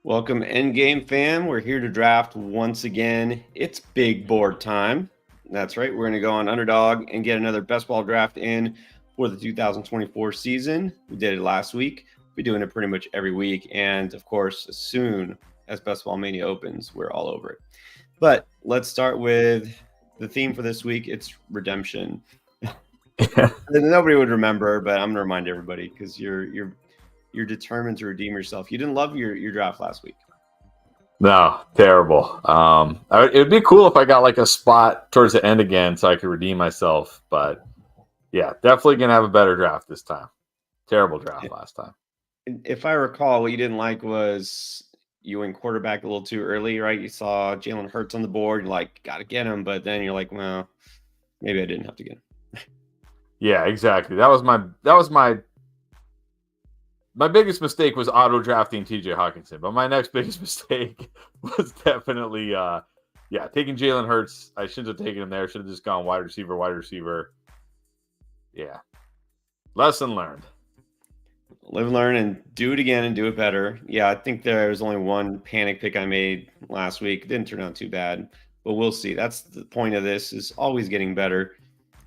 Welcome, Endgame fam. We're here to draft once again. It's big board time. That's right. We're going to go on Underdog and get another best ball draft in for the 2024 season. We did it last week. We're doing it pretty much every week. And of course, as soon as Best Ball Mania opens, we're all over it. But let's start with the theme for this week. It's redemption. Nobody would remember, but I'm going to remind everybody because you're determined to redeem yourself. You didn't love your draft last week. No, terrible. It would be cool if I got like a spot towards the end again so I could redeem myself. But yeah, definitely going to have a better draft this time. Terrible draft last time. If I recall, what you didn't like was you went quarterback a little too early, right? You saw Jalen Hurts on the board. You're like, got to get him. But then you're like, well, maybe I didn't have to get him. Yeah, exactly. That was my biggest mistake was auto drafting TJ Hawkinson, but my next biggest mistake was definitely taking Jalen Hurts. I shouldn't have taken him there. Should have just gone wide receiver. Yeah. Lesson learned. Live and learn and do it again and do it better. Yeah, I think there was only one panic pick I made last week. It didn't turn out too bad, but we'll see. That's the point of this, is always getting better.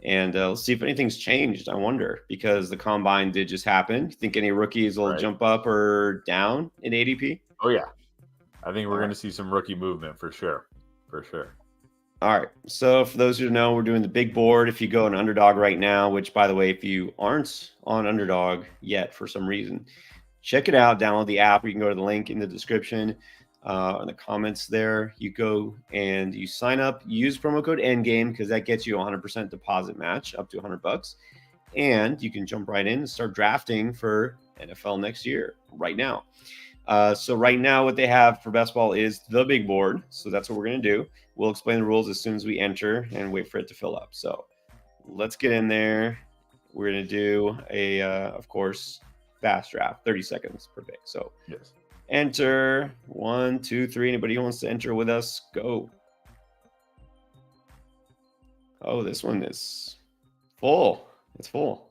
And let's see if anything's changed. I wonder, because the combine did just happen. You think any rookies will jump up or down in ADP? Oh, yeah. I think we're going to see some rookie movement for sure. For sure. All right. So for those who know, we're doing the big board. If you go on Underdog right now, which, by the way, if you aren't on Underdog yet for some reason, check it out. Download the app. You can go to the link in the description. In the comments there, you go and you sign up, use promo code Endgame because that gets you a 100% deposit match up to $100, and you can jump right in and start drafting for NFL next year right now. So right now, what they have for best ball is the big board. So that's what we're going to do. We'll explain the rules as soon as we enter and wait for it to fill up. So let's get in there. We're going to do a, of course, fast draft, 30 seconds per pick. So yes. Enter. 1, 2, 3. Anybody who wants to enter with us, go. Oh, this one is full. It's full.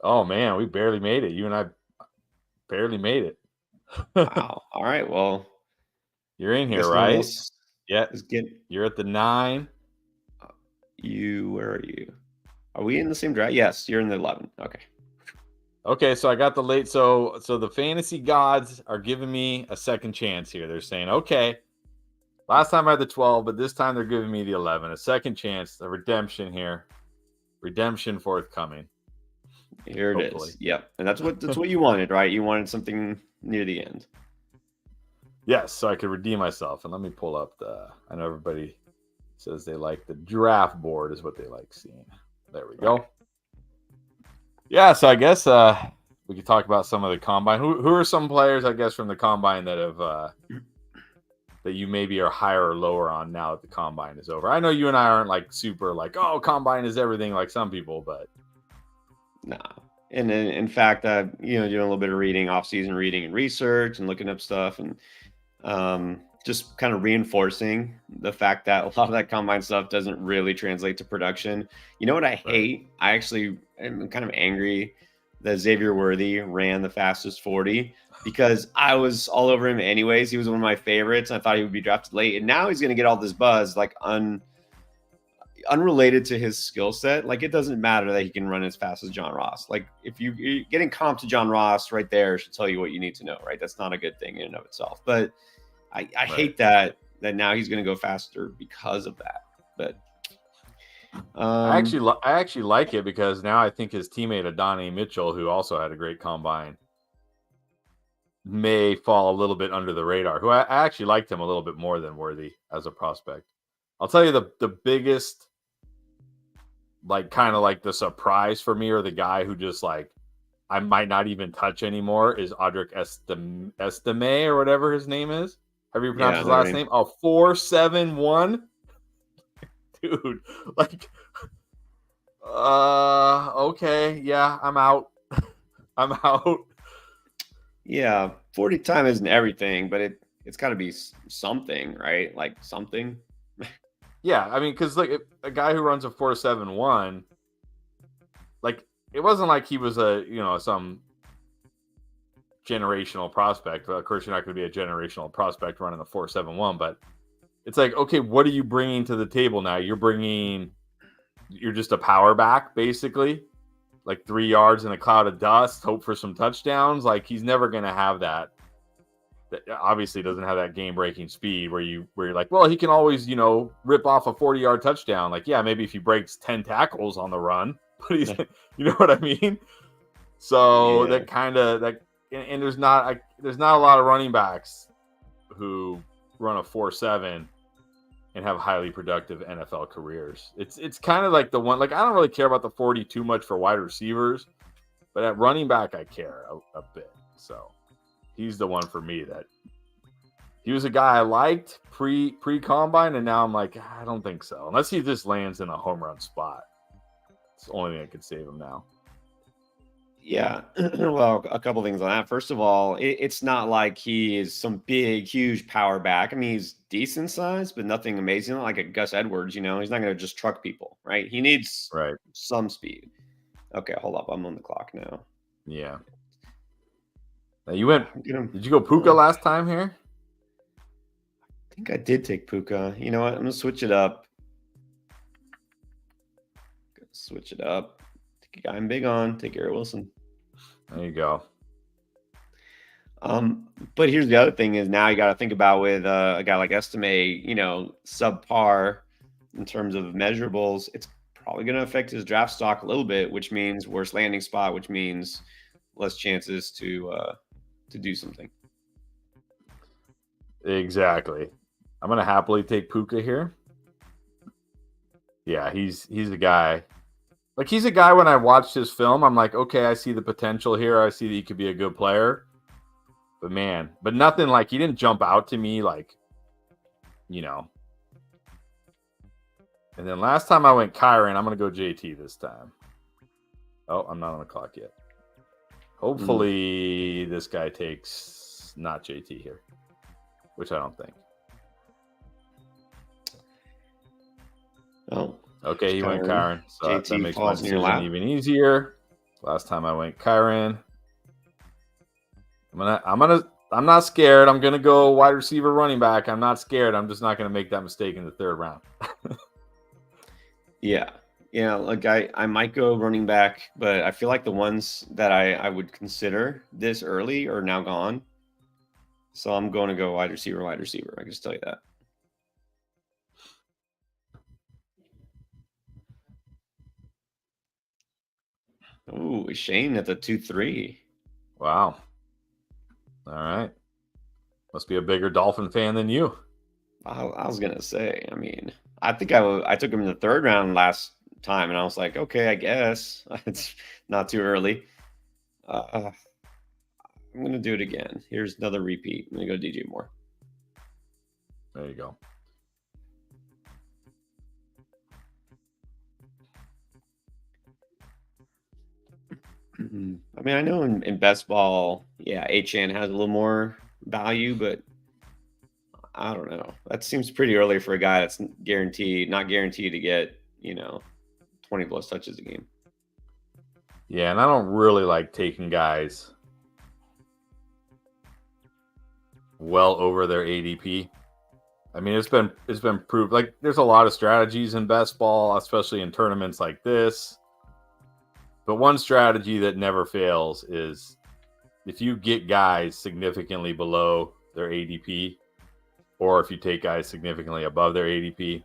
Oh, man, we barely made it. You and I barely made it. Wow. All right. Well, you're in here, right? Yeah. You're at the 9. Where are you? Are we in the same draft? Yes, you're in the 11. Okay, so I got the late. So the fantasy gods are giving me a second chance here. They're saying, okay, last time I had the 12, but this time they're giving me the 11. A second chance, a redemption here. Redemption forthcoming. Here it is. Yep. And that's what you wanted, right? You wanted something near the end. Yes, so I could redeem myself. And let me pull up I know everybody says they like the draft board is what they like seeing. There we go. Yeah, so I guess we could talk about some of the combine. Who are some players, I guess, from the combine that have that you maybe are higher or lower on now that the combine is over? I know you and I aren't like super like, oh, combine is everything like some people, but nah. And in fact, doing a little bit of reading, off-season reading and research and looking up stuff, and just kind of reinforcing the fact that a lot of that combine stuff doesn't really translate to production. You know what I hate? I actually am kind of angry that Xavier Worthy ran the fastest 40 because I was all over him anyways. He was one of my favorites. I thought he would be drafted late, and now he's going to get all this buzz like unrelated to his skill set. Like, it doesn't matter that he can run as fast as John Ross. Like, if you're getting comped to John Ross right there should tell you what you need to know, right? That's not a good thing in and of itself. But I hate that now he's going to go faster because of that. But I actually like it because now I think his teammate Adonai Mitchell, who also had a great combine, may fall a little bit under the radar. Who I actually liked him a little bit more than Worthy as a prospect. I'll tell you the biggest, like, kind of like the surprise for me, or the guy who just like I might not even touch anymore, is Audric Estime or whatever his name is. Have you pronounced his last name? 471. Dude, like, okay, yeah, I'm out. I'm out. Yeah, 40 time isn't everything, but it's got to be something, right? Like something. Yeah, I mean, because like a guy who runs a 4.71, like, it wasn't like he was some generational prospect. Well, of course, you're not going to be a generational prospect running the 4.71, but it's like, okay, what are you bringing to the table now? You're just a power back, basically, like 3 yards in a cloud of dust, hope for some touchdowns. Like, he's never going to have that. That obviously doesn't have that game-breaking speed where you're like, well, he can always, rip off a 40-yard touchdown. Like, yeah, maybe if he breaks 10 tackles on the run, but he's, you know what I mean? So that kind of and there's not a lot of running backs who run a 4.7 and have highly productive NFL careers. It's kind of like the one, like, I don't really care about the 40 too much for wide receivers, but at running back I care a bit. So he's the one for me that he was a guy I liked pre-combine, and now I'm like, I don't think so. Unless he just lands in a home run spot. It's the only thing that could save him now. Yeah. Well, a couple things on that. First of all, it's not like he is some big, huge power back. I mean, he's decent size, but nothing amazing. Not like a Gus Edwards, he's not going to just truck people, right? He needs some speed. Okay, hold up. I'm on the clock now. Yeah. Now did you go Puka last time here? I think I did take Puka. You know what? I'm going to switch it up. Take a guy I'm big on. Take Garrett Wilson. There you go. But here's the other thing is now you got to think about with a guy like Estime, subpar in terms of measurables. It's probably going to affect his draft stock a little bit, which means worse landing spot, which means less chances to do something. Exactly. I'm going to happily take Puka here. Yeah, he's a guy. Like, he's a guy, when I watched his film, I'm like, okay, I see the potential here. I see that he could be a good player. But nothing like, he didn't jump out to me like, And then last time I went Kyron, I'm going to go JT this time. Oh, I'm not on the clock yet. Hopefully this guy takes not JT here, which I don't think. Oh. Okay, he went Kyron, so that makes my decision even easier. Last time I went Kyron. I'm not scared. I'm gonna go wide receiver, running back. I'm not scared. I'm just not gonna make that mistake in the third round. Yeah. Like I might go running back, but I feel like the ones that I would consider this early are now gone. So I'm going to go wide receiver. I can just tell you that. Ooh, Shane at the 2-3. Wow. All right. Must be a bigger Dolphin fan than you. I was gonna say. I mean, I think I took him in the third round last time, and I was like, okay, I guess it's not too early. I'm gonna do it again. Here's another repeat. I'm gonna go DJ Moore. There you go. I mean, I know in best ball, HN has a little more value, but I don't know. That seems pretty early for a guy that's not guaranteed to get, 20 plus touches a game. Yeah, and I don't really like taking guys well over their ADP. I mean, it's been proved. Like, there's a lot of strategies in best ball, especially in tournaments like this. But one strategy that never fails is if you get guys significantly below their ADP, or if you take guys significantly above their ADP,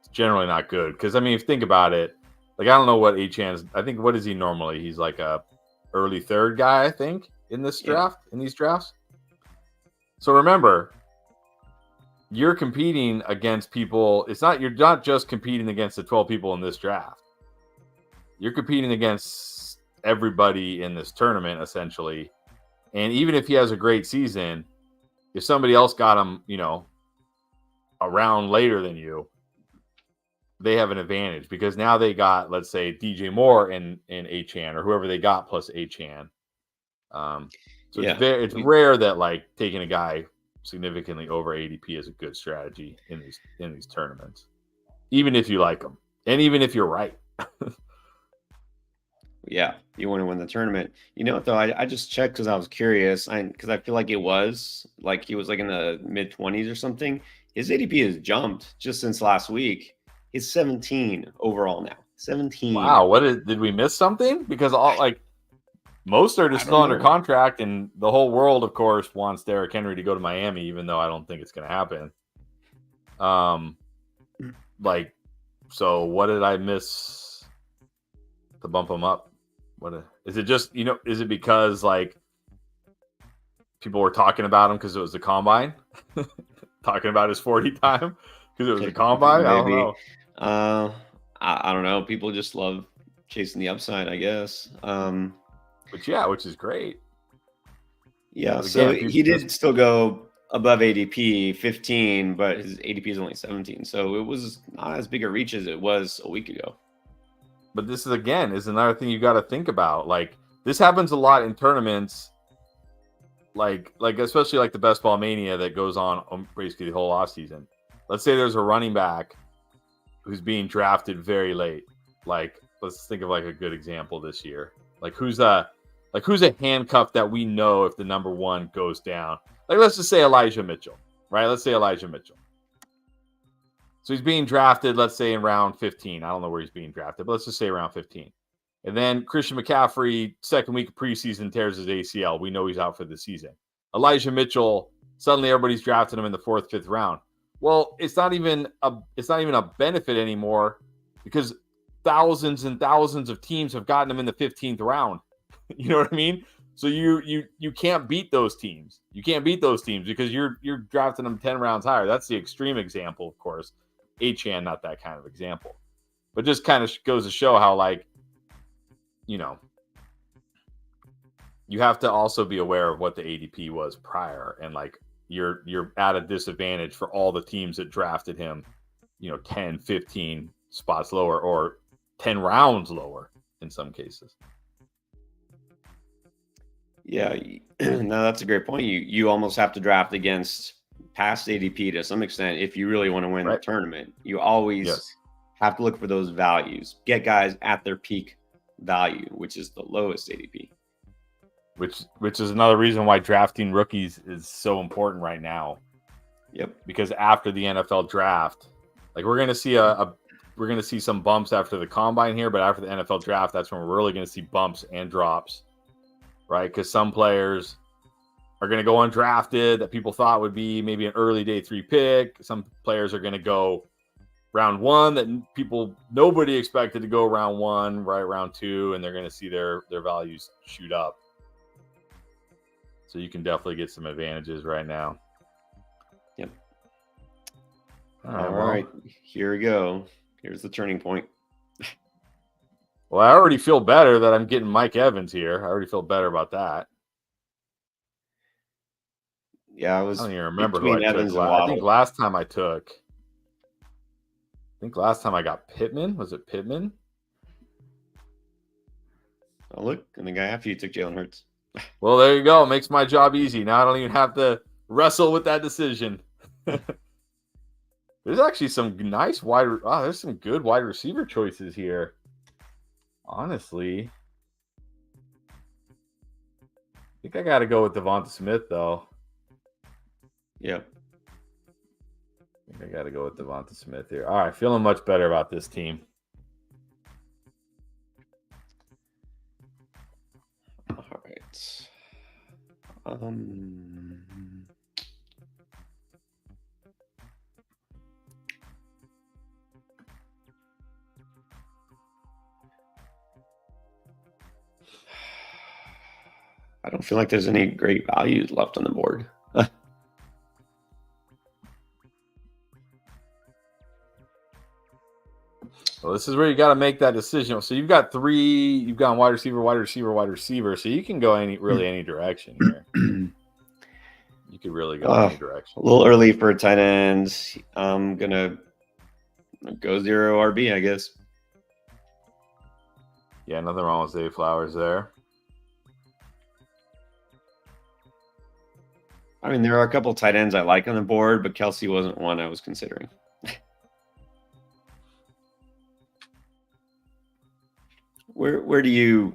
it's generally not good. Because, I mean, if you think about it, like, I don't know what Achan's. I think, what is he normally? He's like a early third guy, I think, in this draft, in these drafts. So remember, you're competing against people. You're not just competing against the 12 people in this draft. You're competing against everybody in this tournament, essentially. And even if he has a great season, if somebody else got him, a round later than you, they have an advantage because now they got, let's say, DJ Moore and Achan, or whoever they got plus Achan. It's rare that, like, taking a guy significantly over ADP is a good strategy in these tournaments, even if you like them and even if you're right. Yeah, you want to win the tournament. You know what though? I just checked because I was curious. Because I feel like he was like in the mid 20s or something. His ADP has jumped just since last week. He's 17 overall now. 17. Wow, did we miss something? Because Mostert is I still don't under know. contract, and the whole world, of course, wants Derrick Henry to go to Miami, even though I don't think it's going to happen. So what did I miss to bump him up? Is it just, is it because people were talking about him because it was the combine? Talking about his 40 time because it was the combine? I don't know. I don't know. People just love chasing the upside, I guess. Which is great. Yeah, so he did still go above ADP 15, but his ADP is only 17. So it was not as big a reach as it was a week ago. But this is another thing you got to think about. This happens a lot in tournaments, especially the Best Ball Mania that goes on basically the whole off season. Let's say there's a running back who's being drafted very late. Let's think of a good example this year. Who's a handcuff that we know if the number one goes down? Let's just say Elijah Mitchell, right? Let's say Elijah Mitchell. So he's being drafted, let's say in round 15. I don't know where he's being drafted, but let's just say around 15. And then Christian McCaffrey, second week of preseason, tears his ACL. We know he's out for the season. Elijah Mitchell, suddenly everybody's drafting him in the 4th, 5th round. Well, it's not even a benefit anymore because thousands and thousands of teams have gotten him in the 15th round. You know what I mean? So you can't beat those teams. You can't beat those teams because you're drafting them 10 rounds higher. That's the extreme example, of course. Achan, not that kind of example. But just kind of goes to show how you have to also be aware of what the ADP was prior, and you're at a disadvantage for all the teams that drafted him, 10, 15 spots lower or 10 rounds lower in some cases. Yeah, no, that's a great point. You almost have to draft against past ADP to some extent if you really want to win the tournament. You always have to look for those values. Get guys at their peak value, which is the lowest ADP. Which is another reason why drafting rookies is so important right now. Yep. Because after the NFL draft, we're going to see we're going to see some bumps after the combine here, but after the NFL draft, that's when we're really going to see bumps and drops, right? Because some players are going to go undrafted that people thought would be maybe an early day 3 pick. Some players are going to go round 1 that nobody expected to go round 1, right? Round 2, and they're going to see their values shoot up. So you can definitely get some advantages right now. Yep. All right. Here we go. Here's the turning point. Well, I already feel better that I'm getting Mike Evans here. I already feel better about that. Yeah, I don't even remember who I took. I think last time I got Pittman. Was it Pittman? Oh, look. And the guy after you took Jalen Hurts. Well, there you go. Makes my job easy. Now I don't even have to wrestle with that decision. There's actually some nice there's some good wide receiver choices here. Honestly. I think I got to go with Devonta Smith, though. Yep. I think I got to go with Devonta Smith here. All right, feeling much better about this team. All right. I don't feel like there's any great values left on the board. Well, this is where you got to make that decision. So you've got 3. You've got wide receiver, wide receiver, wide receiver. So you can go any direction here. You could really go any direction. A little early for a tight end. I'm gonna go 0 RB, I guess. Yeah, nothing wrong with Zay Flowers there. I mean, there are a couple tight ends I like on the board, but Kelsey wasn't one I was considering. Where where do you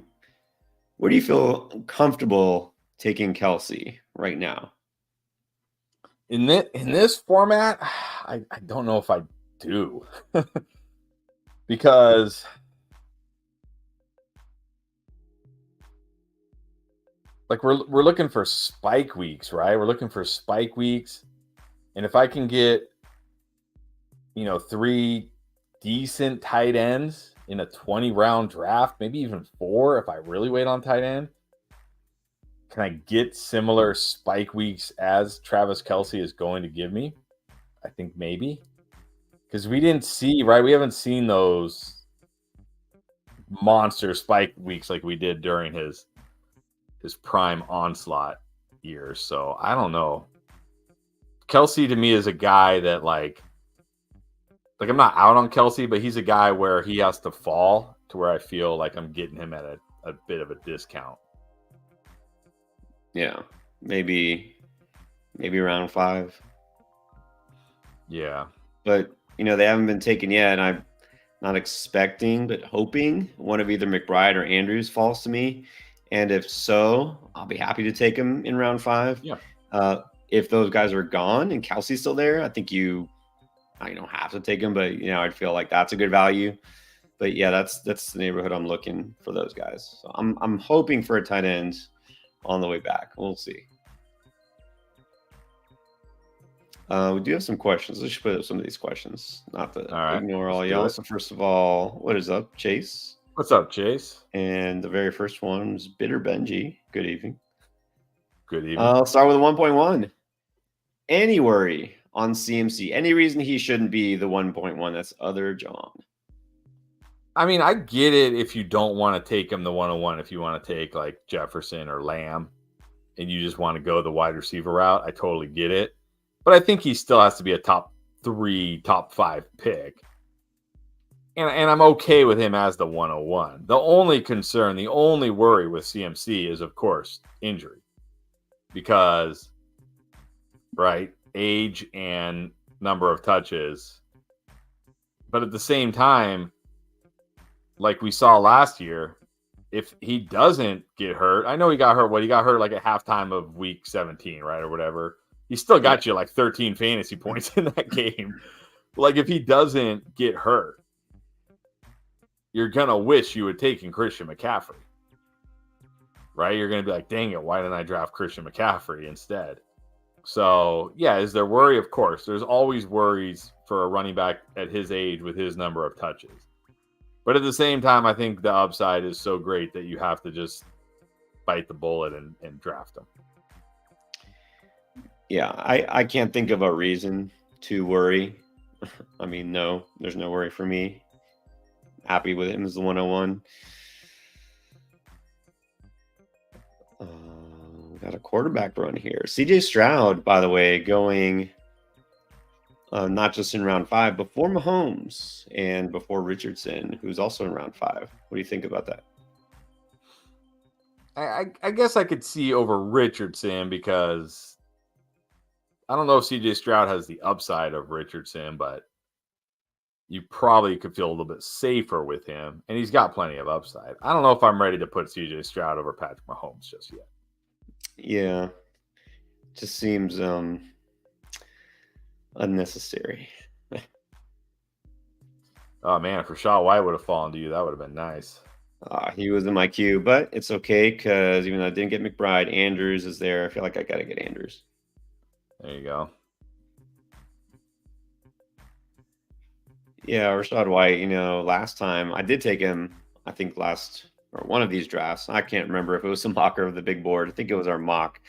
feel comfortable taking Kelsey right now? In this format, I don't know if I do. Because like we're looking for spike weeks, right? We're looking for spike weeks. And if I can get, 3 decent tight ends in a 20-round draft, maybe even 4 if I really wait on tight end, can I get similar spike weeks as Travis Kelce is going to give me? I think maybe. Because we didn't see, right? We haven't seen those monster spike weeks like we did during his prime onslaught years. So I don't know. Kelce to me is a guy that like I'm not out on Kelce, but he's a guy where he has to fall to where I feel like I'm getting him at a bit of a discount. Yeah, maybe round 5. Yeah, but they haven't been taken yet, and I'm not expecting but hoping one of either McBride or Andrews falls to me. And if so, I'll be happy to take him in round 5. Yeah. If those guys are gone and Kelsey's still there, I think you don't have to take him, but I'd feel like that's a good value. But yeah, that's the neighborhood I'm looking for those guys. So I'm hoping for a tight end on the way back. We'll see. We do have some questions. Let's just put up some of these questions. Not to ignore all y'all. So first of all, what is up, Chase? What's up, Chase? And the very first one is Bitter Benji. Good evening. Good evening. I'll start with a 1.1. Any worry on CMC? Any reason he shouldn't be the 1.1? That's other John. I mean, I get it if you don't want to take him the 101, if you want to take like Jefferson or Lamb and you just want to go the wide receiver route. I totally get it. But I think he still has to be a top 3, top 5 pick. And I'm okay with him as the 101. The only concern, the only worry with CMC is, of course, injury. Because, right, age and number of touches. But at the same time, like we saw last year, if he doesn't get hurt, I know he got hurt. He got hurt like at halftime of week 17, right, or whatever. He still got you like 13 fantasy points in that game. Like if he doesn't get hurt, you're going to wish you had taken Christian McCaffrey, right? You're going to be like, dang it, why didn't I draft Christian McCaffrey instead? So, yeah, is there worry? Of course. There's always worries for a running back at his age with his number of touches. But at the same time, I think the upside is so great that you have to just bite the bullet and draft him. Yeah, I can't think of a reason to worry. I mean, no, there's no worry for me. Happy with him as the 101. We got a quarterback run here. CJ Stroud, by the way, going not just in round 5, before Mahomes and before Richardson, who's also in round 5. What do you think about that? I guess I could see over Richardson because I don't know if CJ Stroud has the upside of Richardson, but you probably could feel a little bit safer with him, and he's got plenty of upside. I don't know if I'm ready to put CJ Stroud over Patrick Mahomes just yet. Yeah, just seems unnecessary. Oh man, if Rachaad White would have fallen to you, that would have been nice. He was in my queue, but it's okay because even though I didn't get McBride, Andrews is there. I feel like I got to get Andrews. There you go. Yeah, Rachaad White, last time I did take him, I think one of these drafts. I can't remember if it was some mock or the big board. I think it was our mock.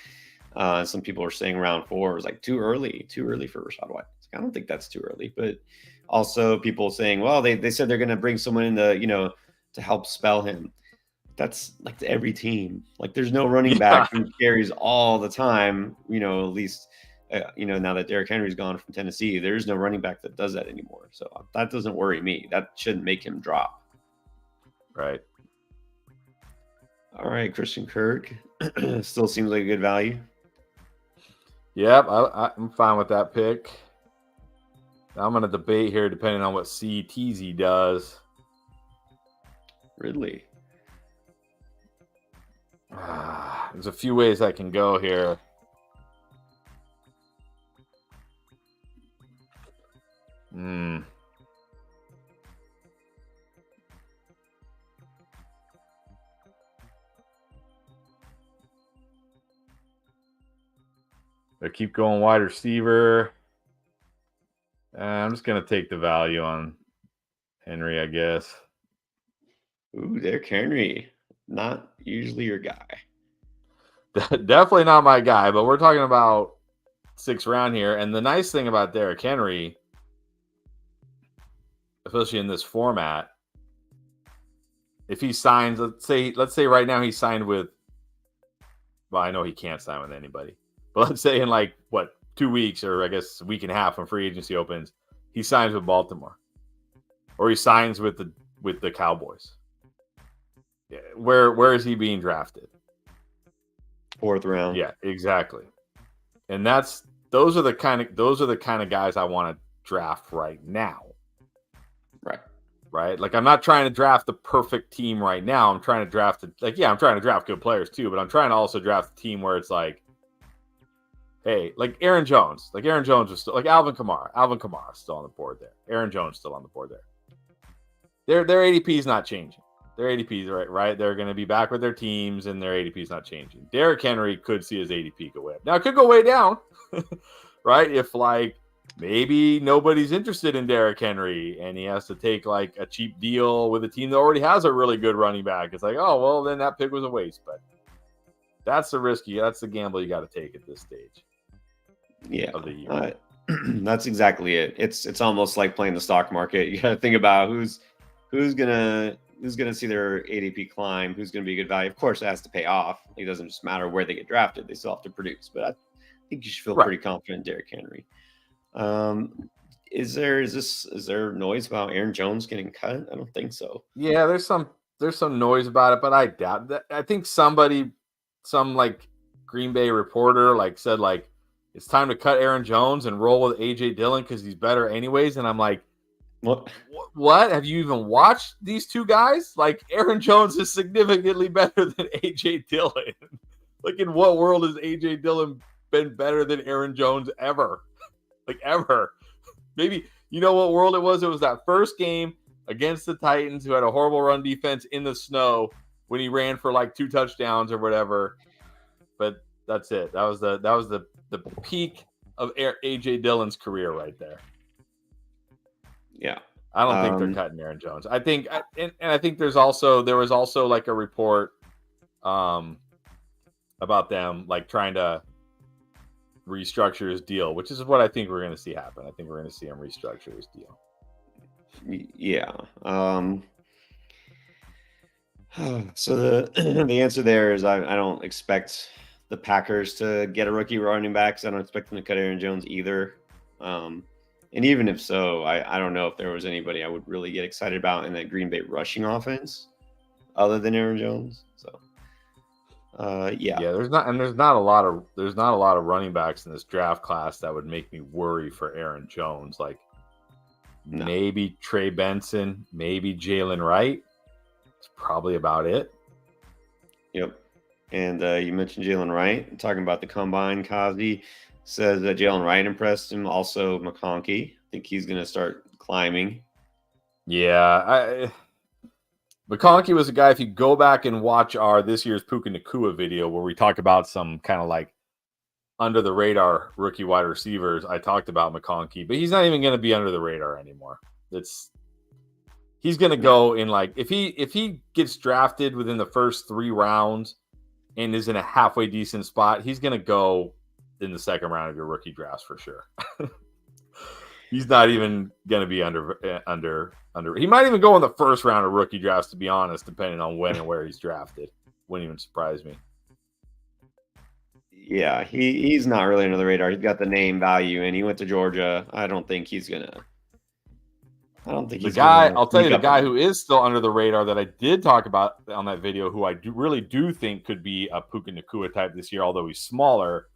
Some people were saying round 4 was like too early for Rachaad White. I don't think that's too early, but also people saying, well, they said they're going to bring someone in to help spell him. That's like to every team. Like there's no running back who carries all the time, at least, now that Derrick Henry's gone from Tennessee, there's no running back that does that anymore. So that doesn't worry me. That shouldn't make him drop. Right. All right, Christian Kirk still seems like a good value. Yep, I'm fine with that pick. I'm going to debate here depending on what CTZ does. Ridley. There's a few ways I can go here. I keep going wide receiver. I'm just going to take the value on Henry, I guess. Ooh, Derrick Henry. Not usually your guy. Definitely not my guy, but we're talking about 6th round here. And the nice thing about Derrick Henry, especially in this format, if he signs, let's say right now he signed with, well, I know he can't sign with anybody, but let's say in 2 weeks, or I guess a week and a half when free agency opens, he signs with Baltimore, or he signs with the Cowboys. Where is he being drafted? 4th round. Yeah, exactly. And those are the kind of guys I want to draft right now. Right? Like, I'm not trying to draft the perfect team right now. I'm trying to draft I'm trying to draft good players too, but I'm trying to also draft a team where it's like, hey, like Aaron Jones. Like Aaron Jones was still, like Alvin Kamara. Alvin Kamara is still on the board there. Aaron Jones still on the board there. Their ADP is not changing. Their ADP is right. They're going to be back with their teams, and their ADP is not changing. Derrick Henry could see his ADP go way up. Now, it could go way down, right? If maybe nobody's interested in Derrick Henry, and he has to take a cheap deal with a team that already has a really good running back. It's like, oh, well, then that pick was a waste. But that's the gamble you got to take at this stage. Yeah, of the year. That's exactly it. It's almost like playing the stock market. You got to think about who's gonna see their ADP climb, who's gonna be a good value. Of course, it has to pay off. It doesn't just matter where they get drafted; they still have to produce. But I think you should feel pretty confident in Derrick Henry. Is there noise about Aaron Jones getting cut? I don't think so. Yeah, there's some noise about it, but I doubt that. I think some Green Bay reporter said it's time to cut Aaron Jones and roll with AJ Dillon because he's better anyways. And I'm like, what? Have you even watched these two guys? Aaron Jones is significantly better than AJ Dillon. In what world has AJ Dillon been better than Aaron Jones ever? Ever. Maybe, you know what world it was? It was that first game against the Titans, who had a horrible run defense in the snow, when he ran for 2 touchdowns or whatever. But that's it. That was the peak of AJ Dillon's career right there. Yeah. I don't think they're cutting Aaron Jones. I think, and I think there was also a report about them trying to restructure his deal, which is what I think we're going to see happen. I think we're going to see him restructure his deal. Yeah. So the answer there is I don't expect the Packers to get a rookie running back. I don't expect them to cut Aaron Jones either. And even if so, I don't know if there was anybody I would really get excited about in that Green Bay rushing offense other than Aaron Jones. So, yeah. There's not a lot of running backs in this draft class that would make me worry for Aaron Jones. Maybe Trey Benson, maybe Jalen Wright. It's probably about it. Yep. And you mentioned Jalen Wright. Talking about the combine, Kazi says that Jalen Wright impressed him. Also, McConkey. I think he's going to start climbing. Yeah. McConkey was a guy, if you go back and watch this year's Puka Nacua video, where we talk about some kind of under the radar rookie wide receivers, I talked about McConkey, but he's not even going to be under the radar anymore. He's going to go in if he gets drafted within the first 3 rounds and is in a halfway decent spot, he's going to go in the 2nd round of your rookie drafts for sure. He's not even going to be under. He might even go in the 1st round of rookie drafts, to be honest, depending on when and where he's drafted. Wouldn't even surprise me. Yeah, he's not really under the radar. He's got the name value, and he went to Georgia. I don't think he's gonna. I'll tell you the guy who is still under the radar that I did talk about on that video, who I really do think could be a Puka Nacua type this year, although he's smaller,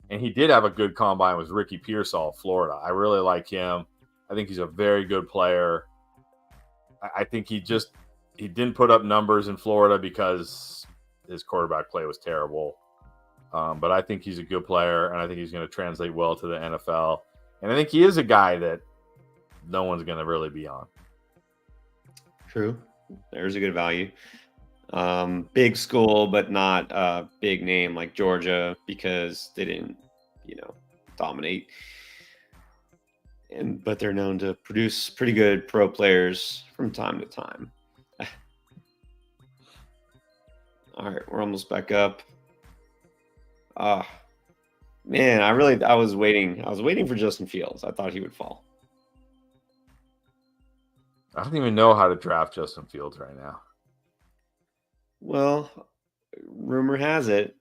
and he did have a good combine, was Ricky Pearsall of Florida. I really like him. I think he's a very good player. I think he didn't put up numbers in Florida because his quarterback play was terrible. But I think he's a good player, and I think he's going to translate well to the NFL. And I think he is a guy that no one's going to really be on. True. There's a good value. Big school, but not a big name like Georgia because they didn't, dominate. But they're known to produce pretty good pro players from time to time. All right, we're almost back up. Man, I was waiting. I was waiting for Justin Fields. I thought he would fall. I don't even know how to draft Justin Fields right now. Well, rumor has it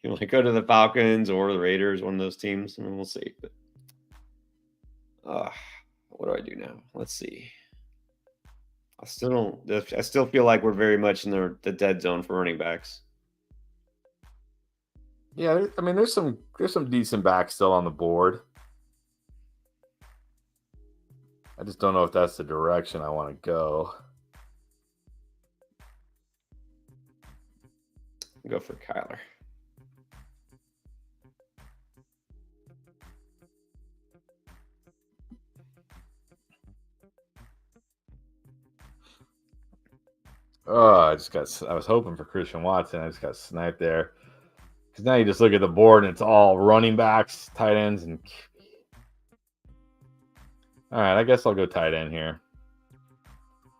you might go to the Falcons or the Raiders, one of those teams, and we'll see. But what do I do now? Let's see. I still feel like we're very much in the dead zone for running backs. Yeah, I mean, there's some decent backs still on the board. I just don't know if that's the direction I want to go. Go for Kyler. Oh, I was hoping for Christian Watson. I just got sniped there. Because now you just look at the board and it's all running backs, tight ends, and all right, I guess I'll go tight end here.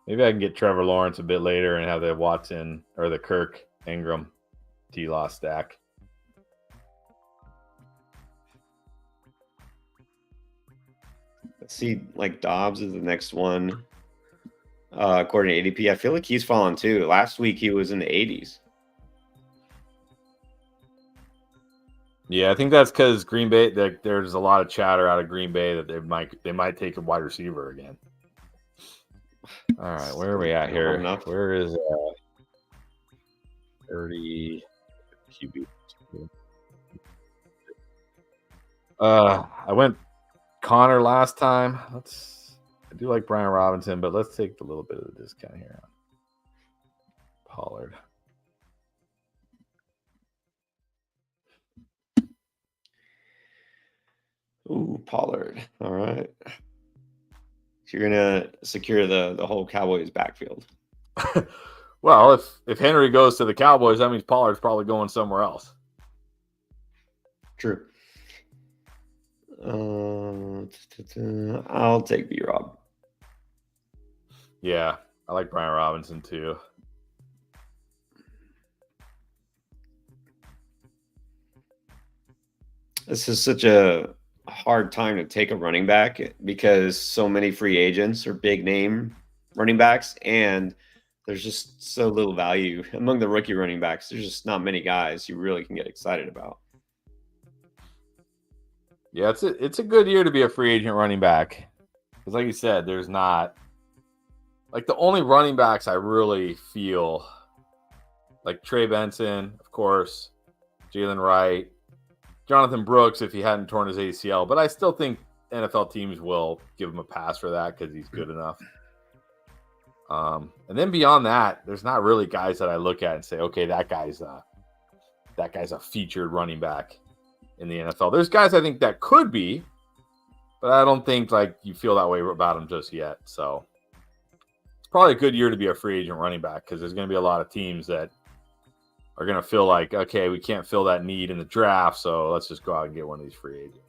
Maybe I can get Trevor Lawrence a bit later and have the Watson or the Kirk Ingram T-Law stack. Let's see, like Dobbs is the next one. According to ADP, I feel like he's fallen too. Last week he was in the 80s. Yeah, I think that's because Green Bay. There's a lot of chatter out of Green Bay that they might take a wide receiver again. All right, where are we at here? Where is 30 QB? I went Connor last time. I do like Brian Robinson, but let's take a little bit of the discount here on Pollard. Ooh, Pollard. All right. So you're gonna secure the whole Cowboys backfield. Well, if Henry goes to the Cowboys, that means Pollard's probably going somewhere else. True. I'll take B-Rob. Yeah, I like Brian Robinson too. This is such a hard time to take a running back because so many free agents are big name running backs, and there's just so little value among the rookie running backs. There's just not many guys you really can get excited about. Yeah, it's a good year to be a free agent running back. Because like you said, there's not like the only running backs I really feel like Trey Benson, of course, Jalen Wright, Jonathan Brooks if he hadn't torn his ACL. But I still think NFL teams will give him a pass for that because he's good enough. And then beyond that, there's not really guys that I look at and say, okay, that guy's a featured running back in the NFL. There's guys I think that could be, but I don't think like you feel that way about them just yet. So it's probably a good year to be a free agent running back because there's going to be a lot of teams that are going to feel like, okay, we can't fill that need in the draft, so let's just go out and get one of these free agents.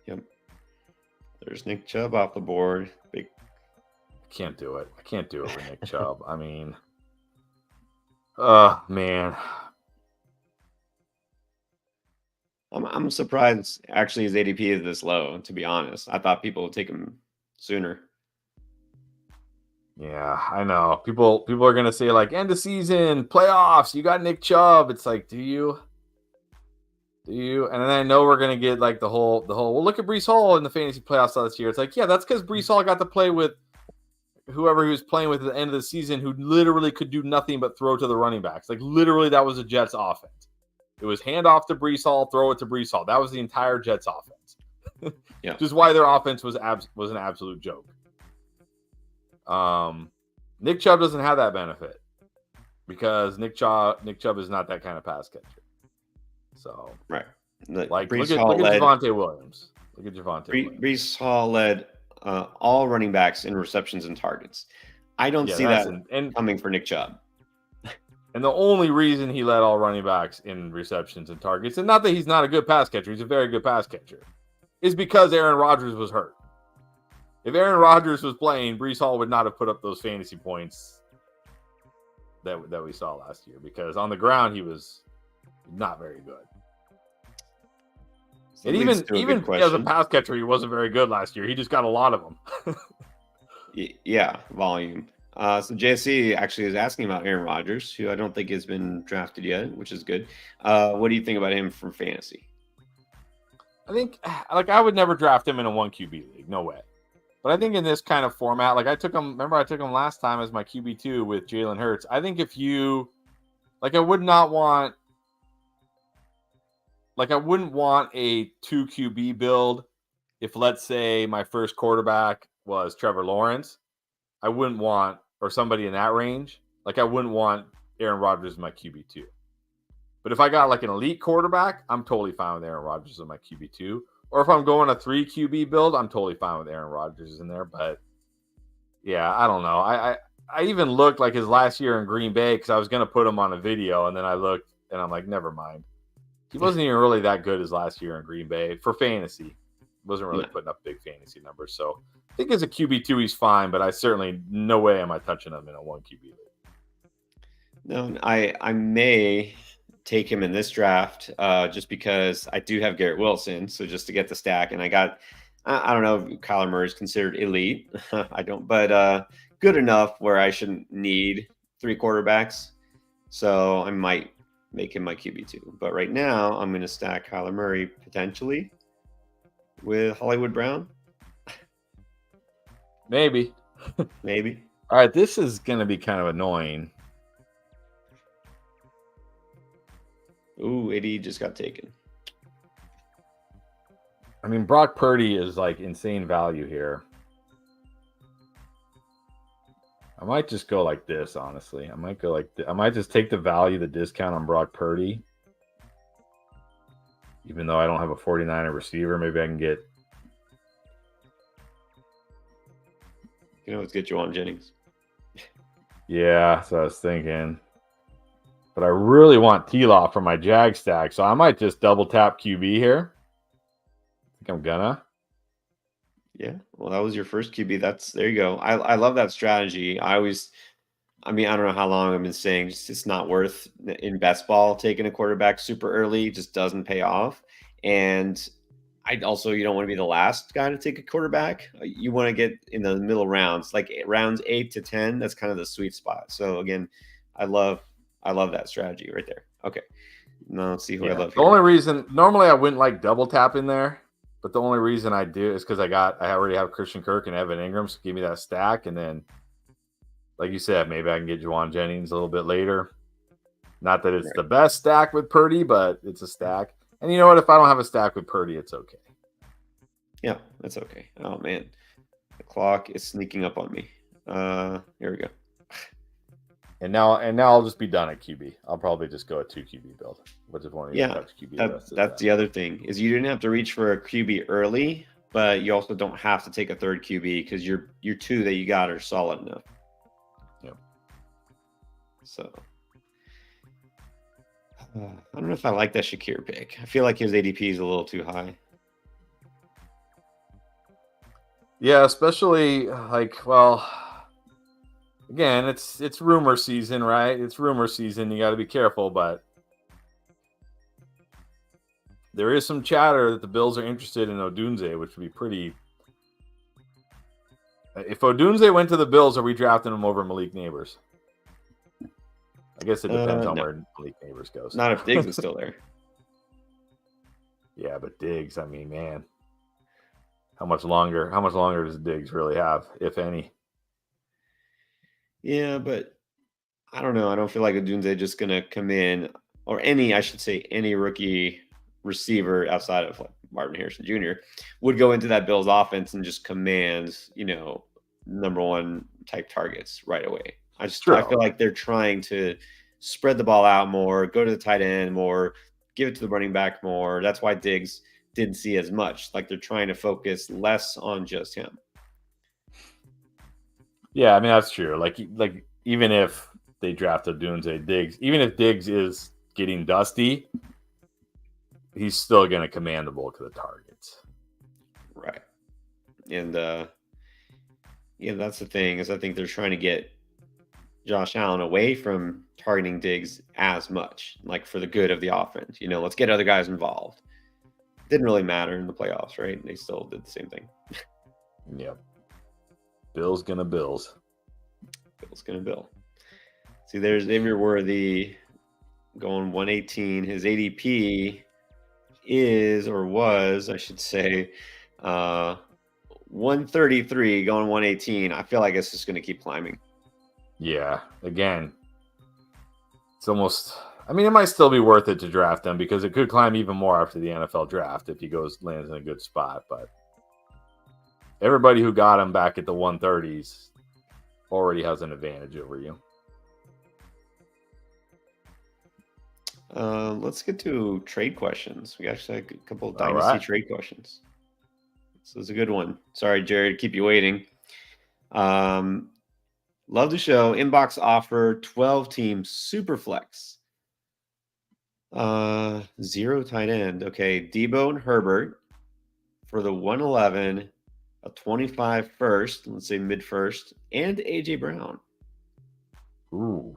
Yep. There's Nick Chubb off the board. I can't do it. I can't do it with Nick Chubb. I mean, man. I'm surprised actually his ADP is this low, to be honest. I thought people would take him sooner. Yeah, I know. People are gonna say like end of season, playoffs, you got Nick Chubb. It's like, do you? And then I know we're gonna get like the whole well, look at Breece Hall in the fantasy playoffs this year. It's like, yeah, that's because Breece Hall got to play with whoever he was playing with at the end of the season who literally could do nothing but throw to the running backs. Like literally that was the Jets offense. It was hand off to Breece Hall, throw it to Breece Hall. That was the entire Jets offense. Yeah. Which is why their offense was an absolute joke. Nick Chubb doesn't have that benefit. because Nick Chubb is not that kind of pass catcher. So right. like Brees look Hall at led Javonte Williams. Look at Javonte Williams. Brees Hall led all running backs in receptions and targets. I don't see that coming for Nick Chubb. And the only reason he led all running backs in receptions and targets, and not that he's not a good pass catcher, he's a very good pass catcher, is because Aaron Rodgers was hurt. If Aaron Rodgers was playing, Brees Hall would not have put up those fantasy points that we saw last year, because on the ground he was not very good. And even as a pass catcher, he wasn't very good last year. He just got a lot of them. Yeah, volume. So JSC actually is asking about Aaron Rodgers, who I don't think has been drafted yet, which is good. What do you think about him from fantasy? I think, like, I would never draft him in a 1 QB league. No way. But I think in this kind of format, like I took him last time as my QB2 with Jalen Hurts. I think if you, like, I wouldn't want a 2 QB build if, let's say, my first quarterback was Trevor Lawrence. I wouldn't want, or somebody in that range, like I wouldn't want Aaron Rodgers as my QB2. But if I got like an elite quarterback, I'm totally fine with Aaron Rodgers as my QB2. Or if I'm going a 3 QB build, I'm totally fine with Aaron Rodgers in there. But yeah, I don't know. I even looked like his last year in Green Bay because I was going to put him on a video, and then I looked and I'm like, never mind. He wasn't even really that good his last year in Green Bay for fantasy. He wasn't really putting up big fantasy numbers. So I think as a QB2, he's fine, but I certainly, no way am I touching him in a 1 QB league. No, I may take him in this draft just because I do have Garrett Wilson. So just to get the stack, and I don't know if Kyler Murray is considered elite. I don't, but good enough where I shouldn't need 3 quarterbacks. So I might make him my QB2. But right now, I'm going to stack Kyler Murray potentially with Hollywood Brown. Maybe. Maybe. All right, this is going to be kind of annoying. Ooh, 80 just got taken. I mean, Brock Purdy is like insane value here. I might just go like this, honestly. I might just take the value, the discount on Brock Purdy. Even though I don't have a 49er receiver, maybe I can get... You know, let's get Juwan Jennings. Yeah, that's what I was thinking. But I really want T-Law for my Jag stack, so I might just double tap QB here. I think I'm gonna. Yeah, well, that was your first QB. There you go. I love that strategy. I don't know how long I've been saying it's not worth in best ball taking a quarterback super early. It just doesn't pay off. And you don't want to be the last guy to take a quarterback. You want to get in the middle rounds, like rounds 8 to 10. That's kind of the sweet spot. So again, I love that strategy right there. Okay. Now let's see who I love here. The only reason, normally I wouldn't like double tap in there, but the only reason I do is because I already have Christian Kirk and Evan Ingram, so give me that stack. And then, like you said, maybe I can get Juwan Jennings a little bit later. Not that it's the best stack with Purdy, but it's a stack. And you know what? If I don't have a stack with Purdy, it's okay. Yeah, that's okay. Oh, man. The clock is sneaking up on me. Here we go. And now I'll just be done at QB. I'll probably just go a 2 QB build. Which is one of QB. That's the other thing, is you didn't have to reach for a QB early, but you also don't have to take a 3rd QB because your 2 that you got are solid enough. Yep. So I don't know if I like that Shakir pick. I feel like his ADP is a little too high. Yeah, especially again, it's rumor season, right? It's rumor season. You got to be careful, but there is some chatter that the Bills are interested in Odunze, which would be pretty. If Odunze went to the Bills, are we drafting him over Malik Neighbors? I guess it depends on where Malik Neighbors goes. Not if Diggs is still there. Yeah, but Diggs, I mean, man, how much longer does Diggs really have, if any? Yeah, but I don't know. I don't feel like Odunze just going to come in, or any rookie receiver outside of like Marvin Harrison Jr. would go into that Bills offense and just command, number 1 type targets right away. I True. feel like they're trying to spread the ball out more, go to the tight end more, give it to the running back more. That's why Diggs didn't see as much. Like they're trying to focus less on just him. Yeah, I mean that's true. Like even if they drafted Doomsday Diggs, even if Diggs is getting dusty, he's still going to command the bulk of the targets. Right. And that's the thing is I think they're trying to get Josh Allen away from targeting Diggs as much, like for the good of the offense. Let's get other guys involved. Didn't really matter in the playoffs, right? They still did the same thing. Yep. Bill's gonna Bills. Bill's gonna Bill. See, there's Xavier Worthy going 118. His ADP is, or was, I should say, 133 going 118. I feel like it's just going to keep climbing. Yeah. Again, it's almost. I mean, it might still be worth it to draft him because it could climb even more after the NFL draft if he lands in a good spot. But everybody who got him back at the 130s already has an advantage over you. Let's get to trade questions. We actually have a couple of Dynasty trade questions. So it's a good one. Sorry, Jerry, to keep you waiting. Love the show. Inbox offer 12-team super flex. 0 tight end. Okay, Debo and Herbert for the 111, a 25 first, let's say mid first, and AJ Brown. Ooh.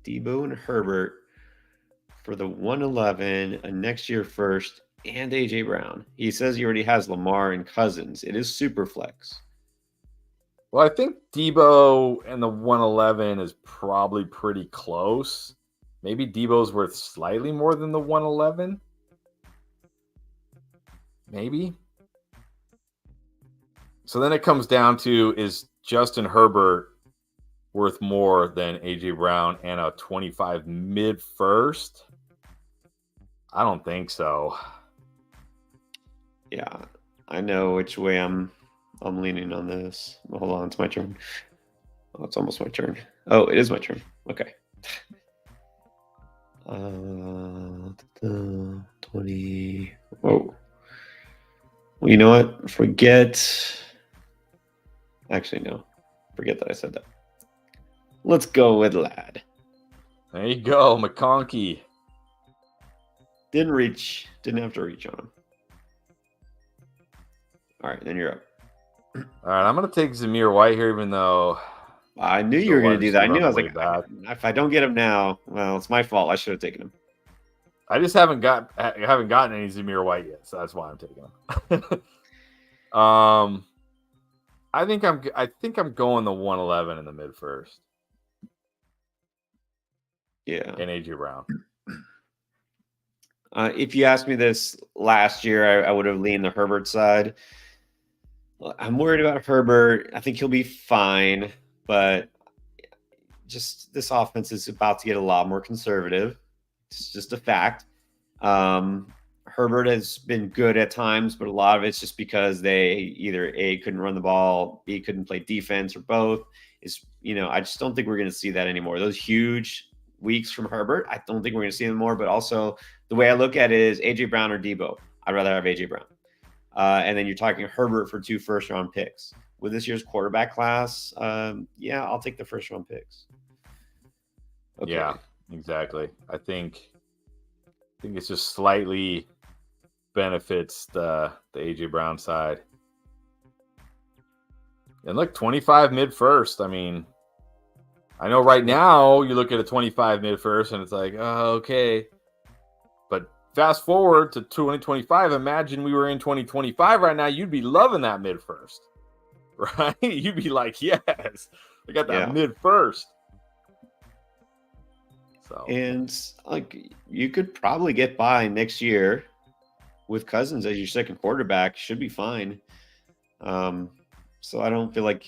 Debo and Herbert for the 111, a next year first, and AJ Brown. He says he already has Lamar and Cousins. It is super flex. Well, I think Debo and the 111 is probably pretty close. Maybe Debo's worth slightly more than the 111. Maybe. So then it comes down to, is Justin Herbert worth more than AJ Brown and a 25 mid first? I don't think so. Yeah, I know which way I'm leaning on this. Hold on, it's my turn. Oh, it's almost my turn. Oh, it is my turn. Okay. 20. Whoa. Well, you know what? Actually, no. Forget that I said that. Let's go with Lad. There you go, McConkey. Didn't have to reach on him. All right, then you're up. All right, I'm going to take Zamir White here, even though I knew you were going to do that. I knew. I was like, if I don't get him now, well, it's my fault. I should have taken him. I just haven't gotten any Zamir White yet, so that's why I'm taking him. I think I'm going the 111 in the mid first. Yeah, and AJ Brown. If you asked me this last year, I would have leaned the Herbert side. I'm worried about Herbert. I think he'll be fine, but just this offense is about to get a lot more conservative. It's just a fact. Herbert has been good at times, but a lot of it's just because they either A, couldn't run the ball, B, couldn't play defense, or both. I just don't think we're going to see that anymore. Those huge weeks from Herbert, I don't think we're going to see them more. But also, the way I look at it is AJ Brown or Debo. I'd rather have AJ Brown. And then you're talking Herbert for 2 first-round picks. With this year's quarterback class, I'll take the first-round picks. Okay. Yeah, exactly. I think it's just slightly benefits the AJ Brown side. And look, 25 mid first. I mean, I know right now you look at a 25 mid first and it's like, oh, okay. But fast forward to 2025, imagine we were in 2025 right now, you'd be loving that mid first, right? You'd be like, yes, I got that mid first. So. And like you could probably get by next year with Cousins as your second quarterback. Should be fine. So I don't feel like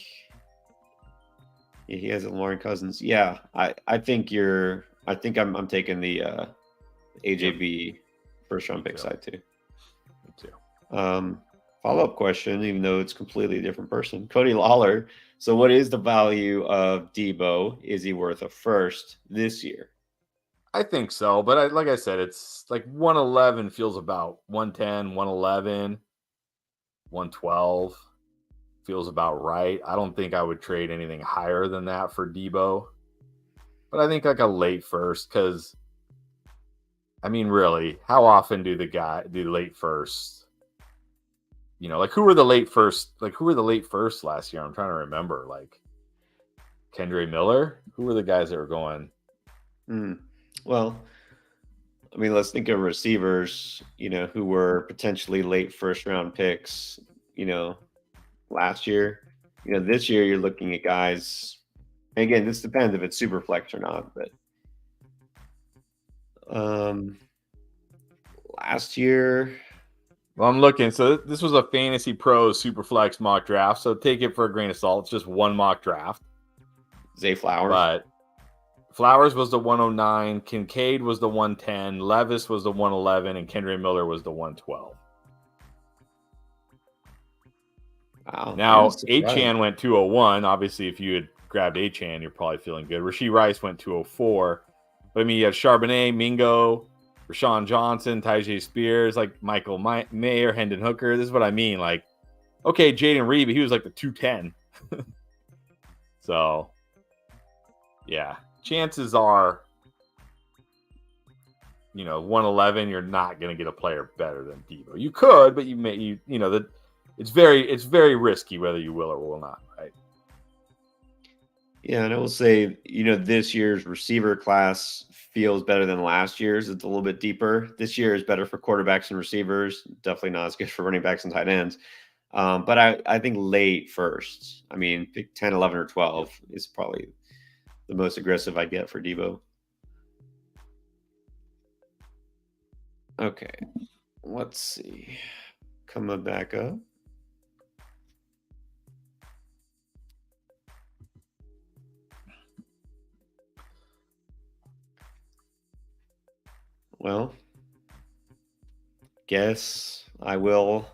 he has Lamar and Cousins. Yeah, I think I'm taking the AJB first round pick side too. Me too. follow-up question, even though it's completely different person. Cody Lawler. So what is the value of Debo? Is he worth a first this year? I think so, but like I said, it's like 111 feels about 110, 111, 112 feels about right. I don't think I would trade anything higher than that for Debo, but I think like a late first, because I mean, really, how often do late first? You know, like who were the late first? Like who were the late first last year? I'm trying to remember. Like Kendre Miller. Who were the guys that were going? Well, I mean, let's think of receivers, who were potentially late first round picks, last year. This year you're looking at guys. Again, this depends if it's super flex or not, but last year. Well, I'm looking. So this was a Fantasy Pros Superflex mock draft. So take it for a grain of salt. It's just one mock draft. Zay Flowers. But Flowers was the 109. Kincaid was the 110. Levis was the 111. And Kendre Miller was the 112. Wow. Now, Achane went 201. Obviously, if you had grabbed Achane, you're probably feeling good. Rasheed Rice went 204. But I mean, you have Charbonnet, Mingo, Rashawn Johnson, Tyjae Spears, like Michael Mayer, Hendon Hooker. This is what I mean. Like, okay, Jaden Reed, but he was like the 210. So, yeah. Chances are, 111, you're not going to get a player better than Debo. You could, but it's very risky whether you will or will not, right? Yeah, and I will say, this year's receiver class feels better than last year's. It's a little bit deeper. This year is better for quarterbacks and receivers. Definitely not as good for running backs and tight ends. But I think late first. I mean, pick 10, 11, or 12 is probably the most aggressive I'd get for Debo. Okay, let's see. Coming back up. Well, guess I will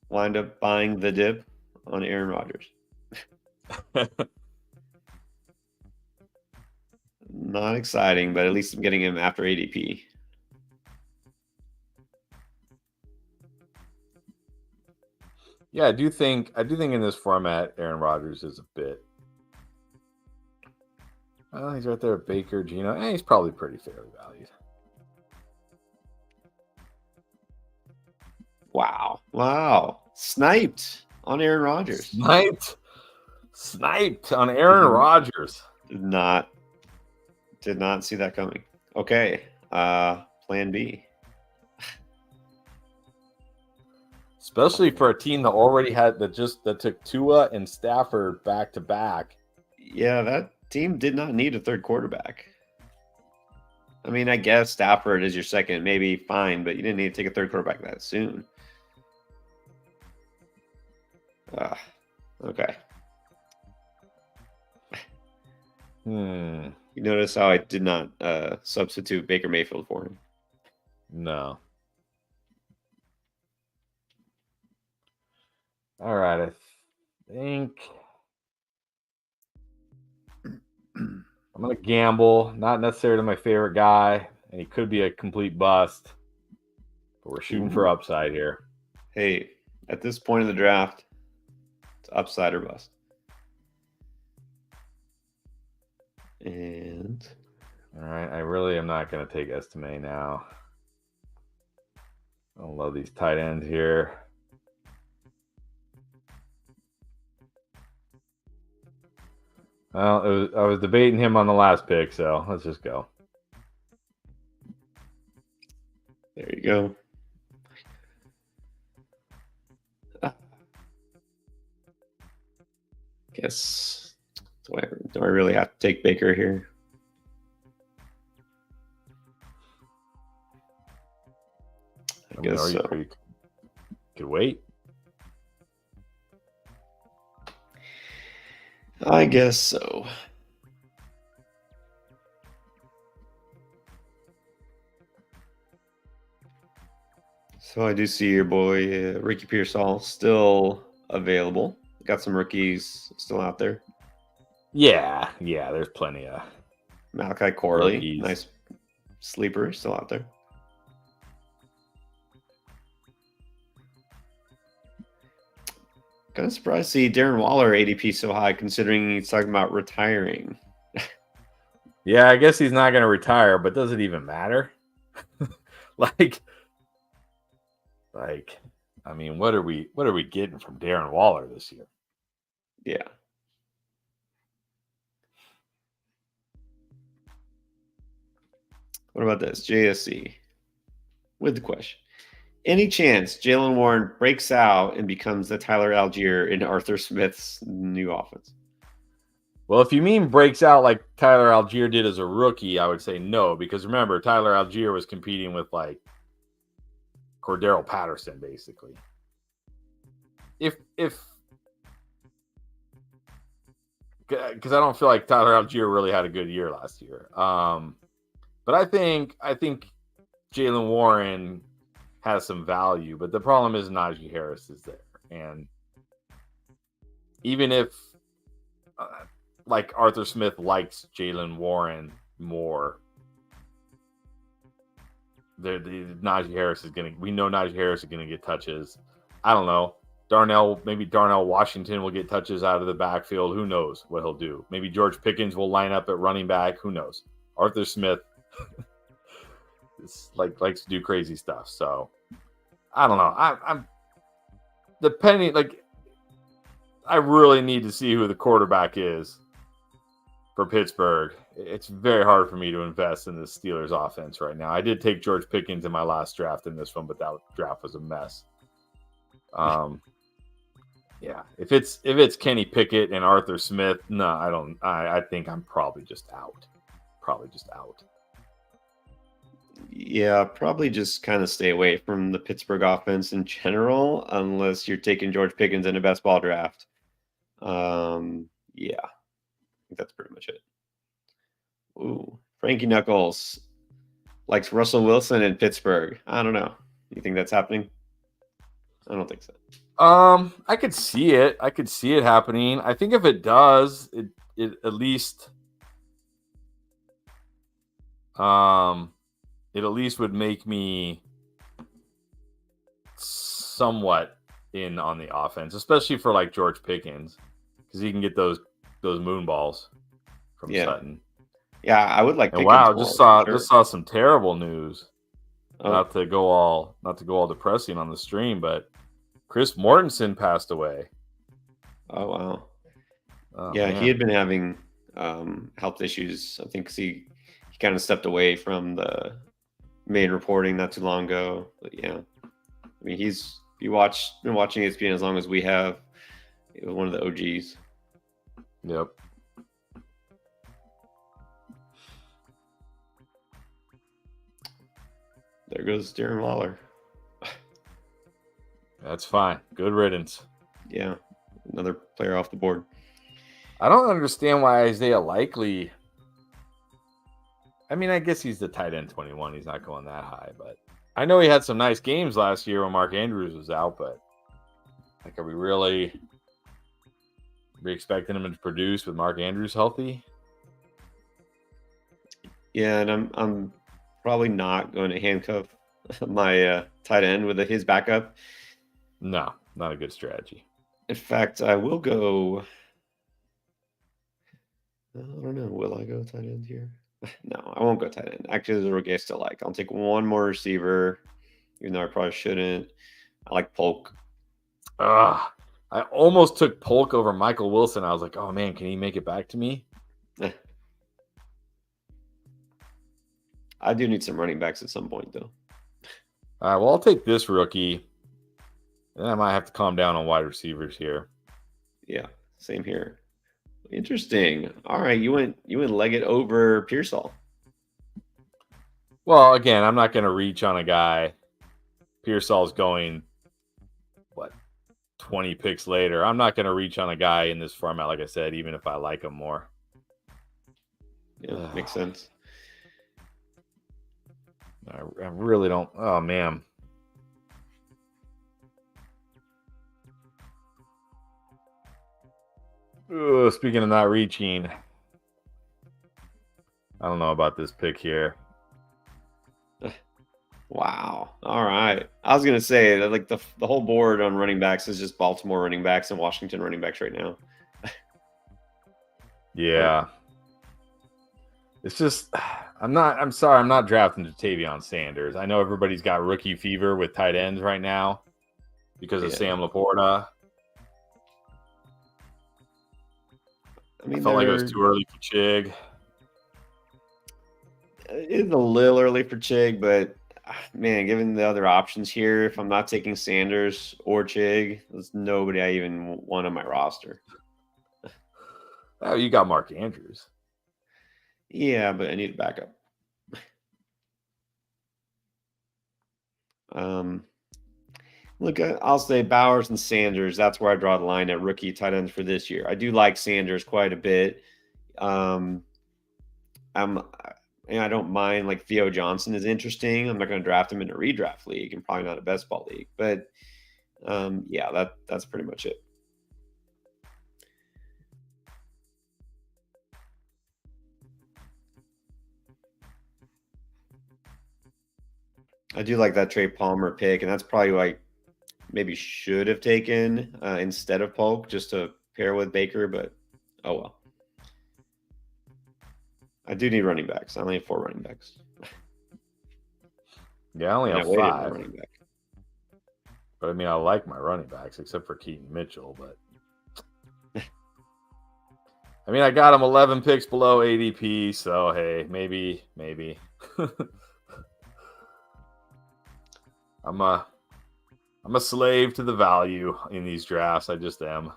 wind up buying the dip on Aaron Rodgers. Not exciting, but at least I'm getting him after ADP. Yeah, I do think in this format, Aaron Rodgers is a bit. Well, he's right there at Baker, Gino. He's probably pretty fairly valued. Wow. Sniped on Aaron Rodgers. Sniped on Aaron Rodgers. Did not see that coming. Okay. Plan B. Especially for a team that already had that took Tua and Stafford back to back. Yeah, that team did not need a third quarterback. I mean, I guess Stafford is your second, maybe fine, but you didn't need to take a third quarterback that soon. Okay. You notice how I did not substitute Baker Mayfield for him? No. All right, I think I'm going to gamble. Not necessarily my favorite guy, and he could be a complete bust. But we're shooting for upside here. Hey, at this point in the draft, it's upside or bust. And all right, I really am not going to take Estime now. I love these tight ends here. Well, I was debating him on the last pick, so let's just go. There you go. Guess do I really have to take Baker here? I guess so. You could wait. I guess so. So I do see your boy Ricky Pearsall still available. Got some rookies still out there. Yeah, there's plenty of Malachi Corley, rookies. nice sleeper, still out there. Kind of surprised to see Darren Waller ADP so high, considering he's talking about retiring. Yeah, I guess he's not going to retire, but does it even matter? like, I mean, what are we getting from Darren Waller this year? Yeah. What about this? JSC with the question. Any chance Jalen Warren breaks out and becomes the Tyler Algier in Arthur Smith's new offense? Well, if you mean breaks out like Tyler Algier did as a rookie, I would say no, because remember, Tyler Algier was competing with like Cordero Patterson, basically. If because I don't feel like Tyler Algier really had a good year last year. But I think Jalen Warren has some value, but the problem is Najee Harris is there, and even if like Arthur Smith likes Jalen Warren more, Najee Harris is gonna. We know Najee Harris is gonna get touches. I don't know. Maybe Darnell Washington will get touches out of the backfield. Who knows what he'll do? Maybe George Pickens will line up at running back. Who knows? Arthur Smith likes to do crazy stuff. So I don't know. I'm depending. Like, I really need to see who the quarterback is for Pittsburgh. It's very hard for me to invest in the Steelers offense right now. I did take George Pickens in my last draft in this one, but that draft was a mess. Yeah, if it's Kenny Pickett and Arthur Smith, no, I don't. I think I'm probably just out. Yeah, probably just kind of stay away from the Pittsburgh offense in general, unless you're taking George Pickens in a best ball draft. Yeah, I think that's pretty much it. Ooh, Frankie Knuckles likes Russell Wilson in Pittsburgh. I don't know. You think that's happening? I don't think so. I could see it. I could see it happening. I think if it does, it at least it at least would make me somewhat in on the offense, especially for like George Pickens, because he can get those moon balls from Sutton. Yeah, I would like. And wow, just saw some terrible news. Oh. Not to go all depressing on the stream, but Chris Mortensen passed away. Oh wow. Yeah, man. He had been having health issues. I think he kind of stepped away from the main reporting not too long ago. But yeah, I mean, been watching ESPN as long as we have. He was one of the OGs. Yep. There goes Darren Waller. That's fine. Good riddance. Yeah, another player off the board. I don't understand why Isaiah Likely. I mean, I guess he's the tight end 21. He's not going that high, but I know he had some nice games last year when Mark Andrews was out. But like, are we really expecting him to produce with Mark Andrews healthy? Yeah, and I'm probably not going to handcuff my tight end with his backup. No, not a good strategy. In fact, I will go. I don't know. Will I go tight end here? No, I won't go tight end. Actually, there's a rookie I still like. I'll take one more receiver, even though I probably shouldn't. I like Polk. I almost took Polk over Michael Wilson. I was like, oh man, can he make it back to me? I do need some running backs at some point, though. All right, well, I'll take this rookie. Then I might have to calm down on wide receivers here. Yeah, same here. Interesting. All right, you went Leggett over Pearsall. Well, again, I'm not going to reach on a guy. Pearsall's going 20 picks later. I'm not going to reach on a guy in this format, like I said, even if I like him more. Yeah, makes sense. I really don't. Oh man. Speaking of not reaching, I don't know about this pick here. Wow. All right. I was gonna say that like the whole board on running backs is just Baltimore running backs and Washington running backs right now. Yeah. It's just I'm sorry, I'm not drafting Jatavion Sanders. I know everybody's got rookie fever with tight ends right now because of Sam Laporta. I mean, I felt like it was too early for Chig. It's a little early for Chig, but man, given the other options here, if I'm not taking Sanders or Chig, there's nobody I even want on my roster. Oh, you got Mark Andrews. Yeah, but I need a backup. Look, I'll say Bowers and Sanders. That's where I draw the line at rookie tight ends for this year. I do like Sanders quite a bit. And I don't mind like Theo Johnson is interesting. I'm not going to draft him in a redraft league and probably not a best ball league, but yeah, that's pretty much it. I do like that Trey Palmer pick, and that's probably who I maybe should have taken instead of Polk just to pair with Baker, but oh well. I do need running backs. I only have 4 running backs. Yeah, I only have 5. Running back. But I mean, I like my running backs except for Keaton Mitchell. But I mean, I got him 11 picks below ADP, so hey, maybe. I'm a slave to the value in these drafts. I just am.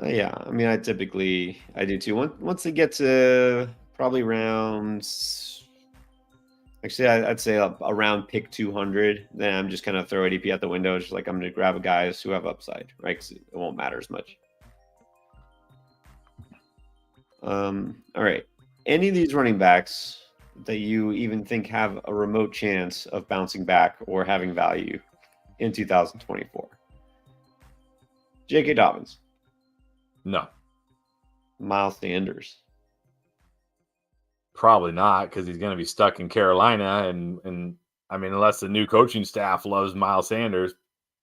Yeah, I mean, I do too. Once they get to probably rounds, actually, I'd say around pick 200, then I'm just kind of throw ADP out the window. It's just like I'm going to grab guys who have upside, right? Because it won't matter as much. All right. Any of these running backs that you even think have a remote chance of bouncing back or having value in 2024? J.K. Dobbins. No. Miles Sanders. Probably not, because he's going to be stuck in Carolina, and I mean, unless the new coaching staff loves Miles Sanders,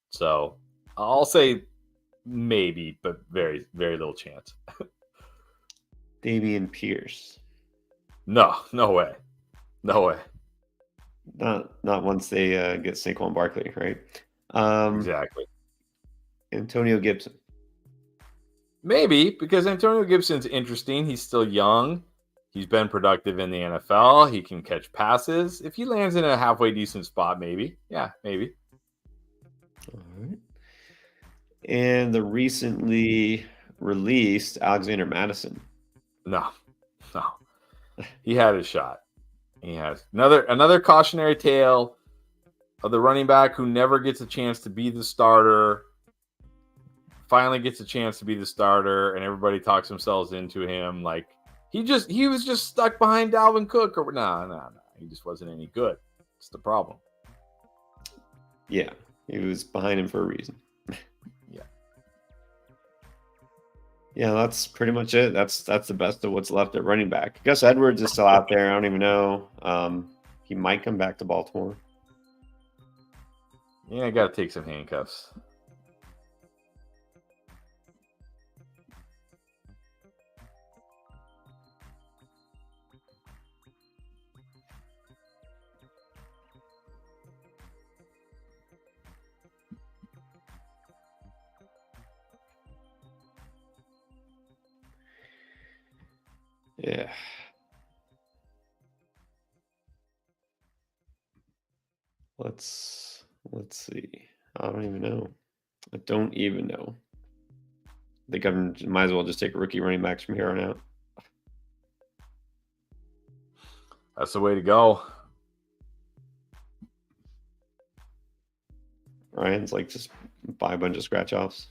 so I'll say maybe, but very, very little chance. Dameon Pierce. No way. Not once they get Saquon Barkley, right? Exactly. Antonio Gibson. Maybe, because Antonio Gibson's interesting. He's still young. He's been productive in the NFL. He can catch passes. If he lands in a halfway decent spot, maybe. Yeah, maybe. All right. And the recently released Alexander Madison. No. He had his shot. He has another cautionary tale of the running back who never gets a chance to be the starter. Finally gets a chance to be the starter, and everybody talks themselves into him. Like he was just stuck behind Dalvin Cook, or no. He just wasn't any good. It's the problem. Yeah, he was behind him for a reason. Yeah, that's pretty much it. That's the best of what's left at running back. Gus Edwards is still out there. I don't even know. He might come back to Baltimore. Yeah, I got to take some handcuffs. Yeah. Let's see. I don't even know. I think I might as well just take rookie running backs from here on out. That's the way to go. Ryan's like just buy a bunch of scratch offs.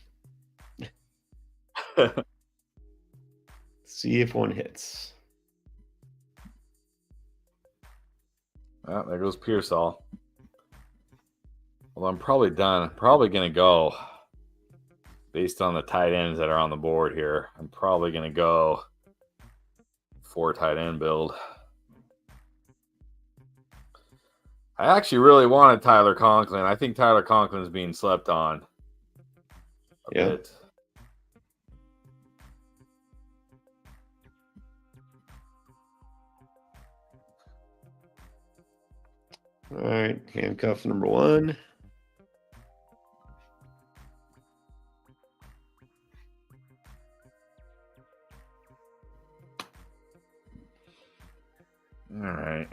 See if one hits. Well, there goes Pearsall. Well, I'm probably done. I'm probably going to go based on the tight ends that are on the board here, I'm probably going to go 4 tight end build. I actually really wanted Tyler Conklin. I think Tyler Conklin is being slept on a bit. All right, handcuff number 1. All right.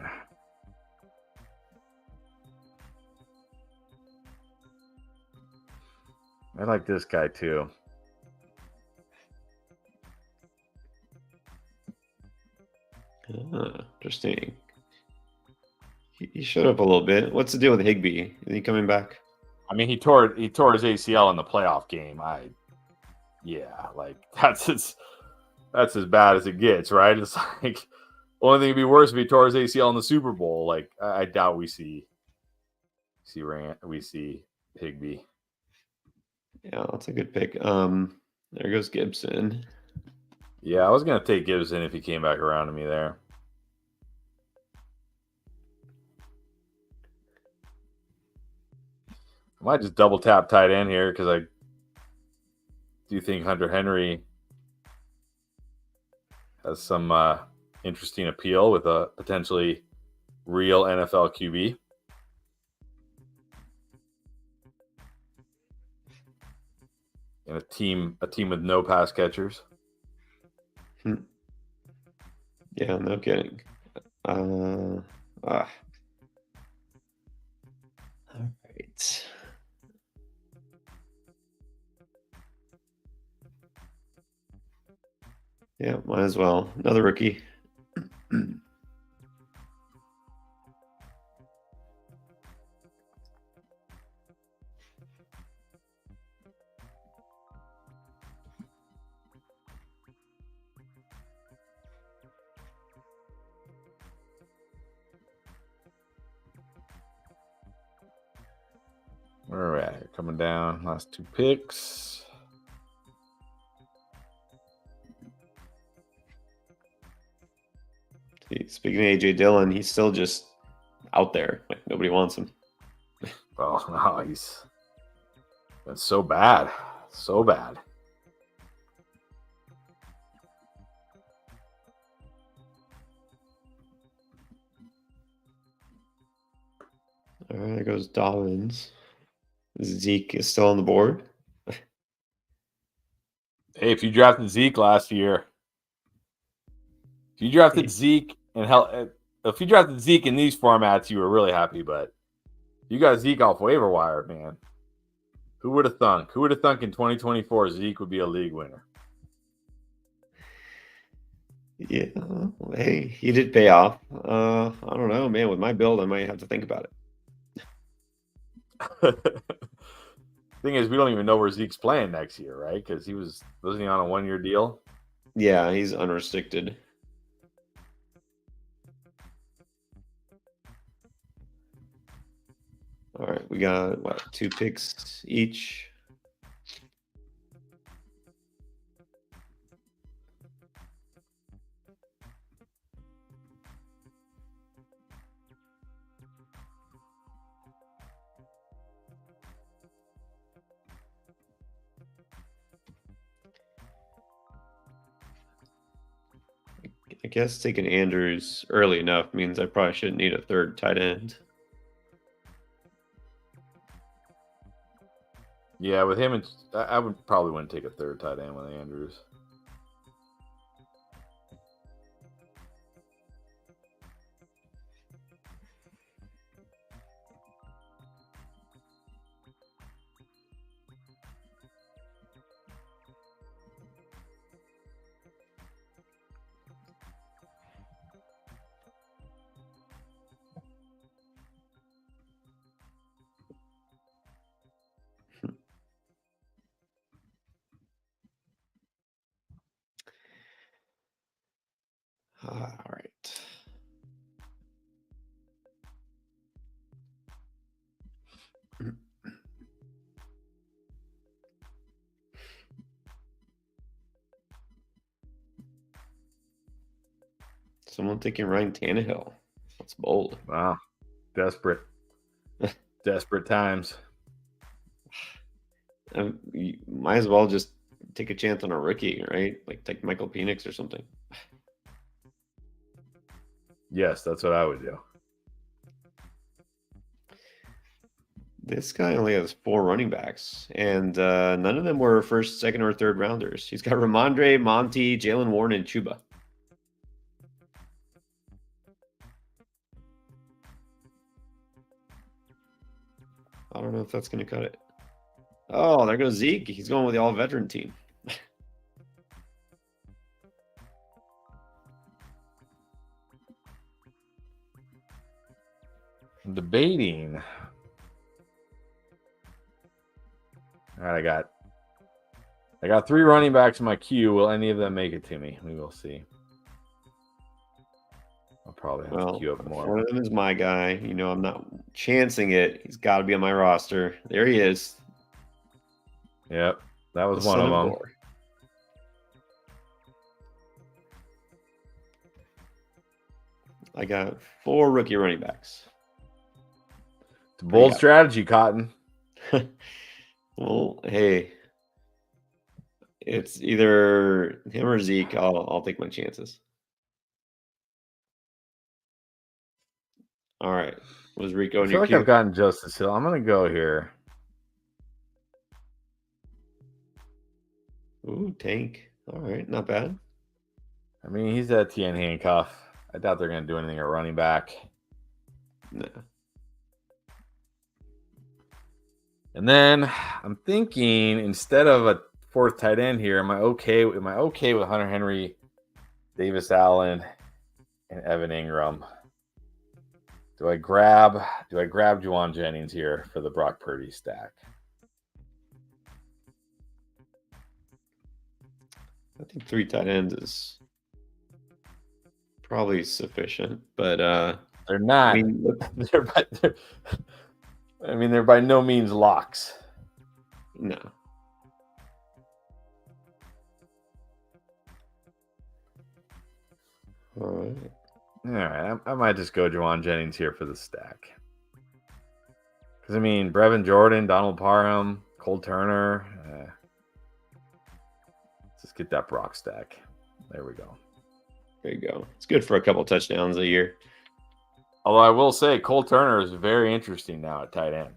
I like this guy too. Interesting. He showed up a little bit. What's the deal with Higbee? Is he coming back? I mean, he tore his ACL in the playoff game. That's as bad as it gets, right? It's like only thing would be worse if he tore his ACL in the Super Bowl. Like I doubt we see Higbee. Yeah, that's a good pick. There goes Gibson. Yeah, I was gonna take Gibson if he came back around to me there. I might just double tap tight end here because I do think Hunter Henry has some interesting appeal with a potentially real NFL QB. And a team with no pass catchers. Yeah, no kidding. All right. Yeah, might as well. Another rookie. Where are we at here? Coming down. Last 2 picks. Speaking of AJ Dillon, he's still just out there. Like nobody wants him. Oh no, he's been so bad. So bad. All right, there goes Dobbins. Zeke is still on the board. Hey, if you drafted Zeke last year, if you drafted Zeke in these formats, you were really happy. But you got Zeke off waiver wire, man. Who would have thunk? Who would have thunk in 2024 Zeke would be a league winner? Yeah, well, hey, he did pay off. I don't know, man. With my build, I might have to think about it. Thing is, we don't even know where Zeke's playing next year, right? Because wasn't he on a 1-year deal? Yeah, he's unrestricted. All right, we got 2 picks each. I guess taking Andrews early enough means I probably shouldn't need a 3rd tight end. Yeah, with him, I would probably want to take a 3rd tight end with Andrews. All right. Someone taking Ryan Tannehill. That's bold. Wow. Desperate. Desperate times. You might as well just take a chance on a rookie, right? Like take Michael Penix or something. Yes, that's what I would do. This guy only has 4 running backs, and none of them were first, second, or third rounders. He's got Ramondre, Monty, Jalen Warren, and Chuba. I don't know if that's going to cut it. Oh, there goes Zeke. He's going with the all-veteran team. I'm debating. All right, I got 3 running backs in my queue. Will any of them make it to me? We will see. I'll probably have to queue up more. One of them is my guy. You know, I'm not chancing it. He's got to be on my roster. There he is. Yep, that was one of them. I got 4 rookie running backs. It's a bold strategy, Cotton. Well, hey, it's either him or Zeke. I'll take my chances. All right. Was Rico in I feel your like queue? I've gotten Justice Hill. I'm gonna go here. Ooh, Tank. All right, not bad. I mean, he's at TN handcuff. I doubt they're gonna do anything at running back. No. And then I'm thinking instead of a 4th tight end here, am I okay with Hunter Henry, Davis Allen, and Evan Ingram? Do I grab Juwan Jennings here for the Brock Purdy stack? I think 3 tight ends is probably sufficient, but they're not. They're by no means locks. No. All right. I might just go Juwan Jennings here for the stack. Because, Brevin Jordan, Donald Parham, Cole Turner. Let's just get that Brock stack. There we go. There you go. It's good for a couple touchdowns a year. Although I will say Cole Turner is very interesting now at tight end.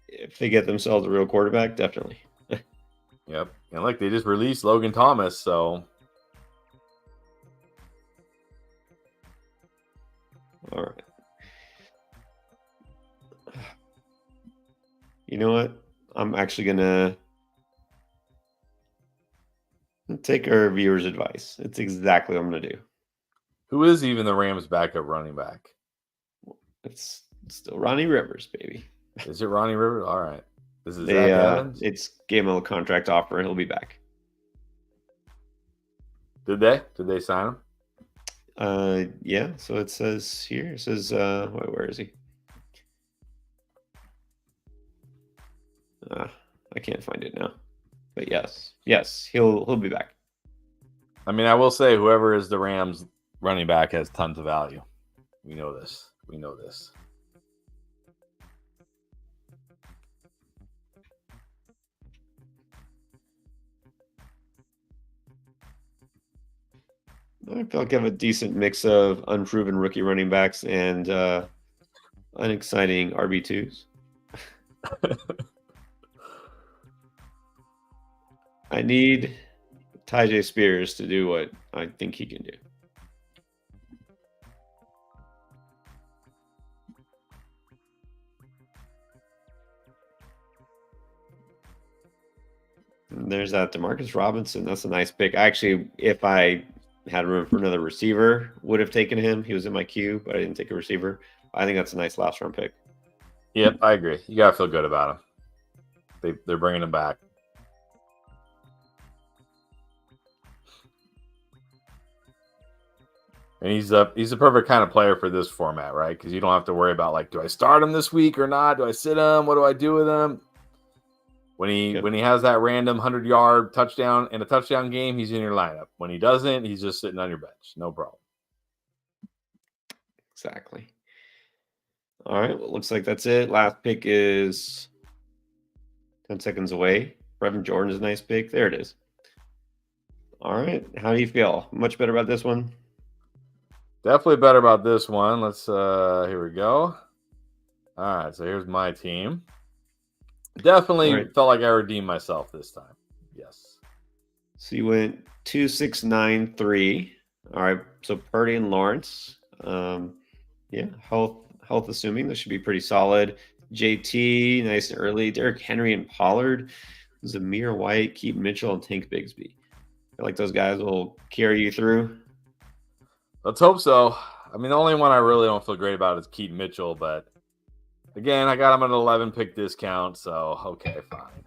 If they get themselves a real quarterback, definitely. Yep. And look, they just released Logan Thomas, so. All right. You know what? I'm actually going to take our viewers' advice. It's exactly what I'm going to do. Who is even the Rams' backup running back? It's still Ronnie Rivers, baby. Is it Ronnie Rivers? All right. This is Zach Evans? It's gave him a contract offer. He'll be back. Did they? Did they sign him? Yeah. So it says here. It says, where is he? I can't find it now. But yes, he'll be back. I will say whoever is the Rams running back has tons of value. We know this. I feel like I have a decent mix of unproven rookie running backs and unexciting RB2s. I need Tyjae Spears to do what I think he can do. And there's that DeMarcus Robinson. That's a nice pick. Actually, if I had room for another receiver, would have taken him. He was in my queue, but I didn't take a receiver. I think that's a nice last round pick. Yep, I agree. You gotta feel good about him. They're bringing him back. And he's a perfect kind of player for this format, right? Because you don't have to worry about do I start him this week or not? Do I sit him? What do I do with him? When he has that random 100-yard touchdown in a touchdown game, he's in your lineup. When he doesn't, he's just sitting on your bench. No problem. Exactly. All right. Well, looks like that's it. Last pick is 10 seconds away. Brevin Jordan's a nice pick. There it is. All right. How do you feel? Much better about this one? Definitely better about this one. Let's here we go. All right, so here's my team. Definitely felt like I redeemed myself this time. Yes. So you went 2-6-9-3. All right. So Purdy and Lawrence. Yeah, health assuming this should be pretty solid. JT, nice and early. Derrick Henry and Pollard. Zamir White, Keaton Mitchell, and Tank Bigsby. I feel like those guys will carry you through. Let's hope so. I mean, the only one I really don't feel great about is Keaton Mitchell, but again, I got him at an 11 pick discount, so okay, fine.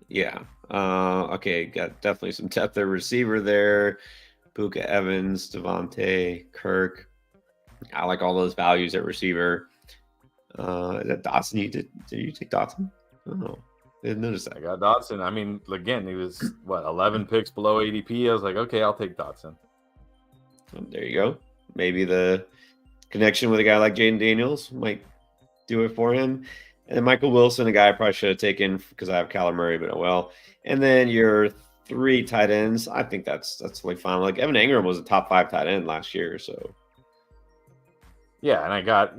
Yeah. Okay, got definitely some depth at receiver there. Puka Evans, Devontae, Kirk. I like all those values at receiver. Is that Dotson? Did you take Dotson? Oh, I didn't notice that. I got Dotson. I mean, again, he was 11 picks below ADP. I was like, okay, I'll take Dotson. Oh, there you go. Maybe the connection with a guy like Jaden Daniels might do it for him. And then Michael Wilson, a guy I probably should have taken because I have Kyler Murray, but oh well. And then your 3 tight ends. I think that's totally fine. Like Evan Ingram was a top 5 tight end last year, so yeah. And I got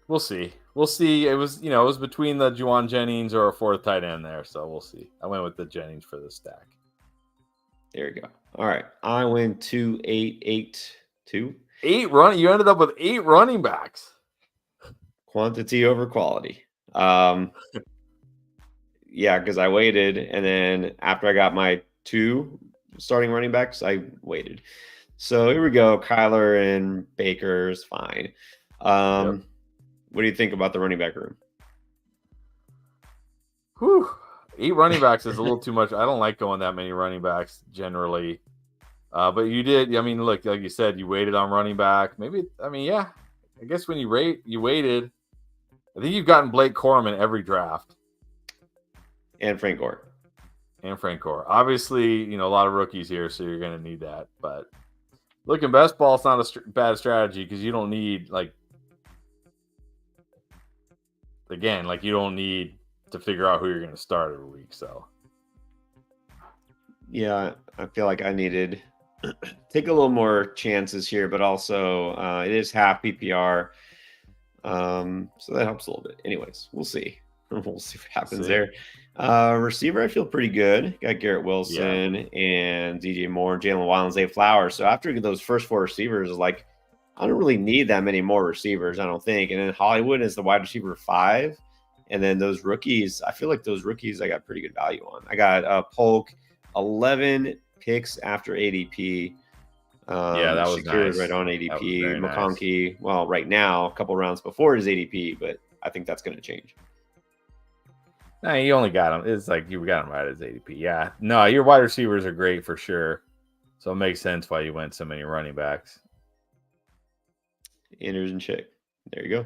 we'll see. It was between the Juwan Jennings or a 4th tight end there, so we'll see. I went with the Jennings for the stack. There you go. All right, I went 2-8-8-2. 8 run. You ended up with 8 running backs. Quantity over quality. Yeah, because I waited, and then after I got my 2 starting running backs, I waited. So here we go. Kyler and Baker's fine. Yep. What do you think about the running back room? Whew. 8 running backs is a little too much. I don't like going that many running backs generally. But you did. I mean, look, like you said, you waited on running back. Maybe, I mean, yeah. I guess when you waited. I think you've gotten Blake Corum in every draft. And Frank Gore. Obviously, a lot of rookies here, so you're going to need that. But looking best ball, it's not a bad strategy because you don't need, you don't need to figure out who you're going to start every week. So, yeah, I feel like I needed take a little more chances here, but also it is half PPR. So that helps a little bit. Anyways, we'll see. We'll see what happens there. Receiver, I feel pretty good. Got Garrett Wilson and DJ Moore, Jalen Waddle, and Zay Flowers. So after those first 4 receivers, I don't really need that many more receivers, I don't think. And then Hollywood is the wide receiver 5. And then those rookies, I feel like those rookies I got pretty good value on. I got Polk, 11 picks after ADP. That was Shakir nice. Right on ADP. McConkey, nice. Well, right now, a couple rounds before his ADP, but I think that's going to change. No, you only got him. It's like you got him right as ADP. Yeah. No, your wide receivers are great for sure. So it makes sense why you went so many running backs. Andrews and Chick. There you go.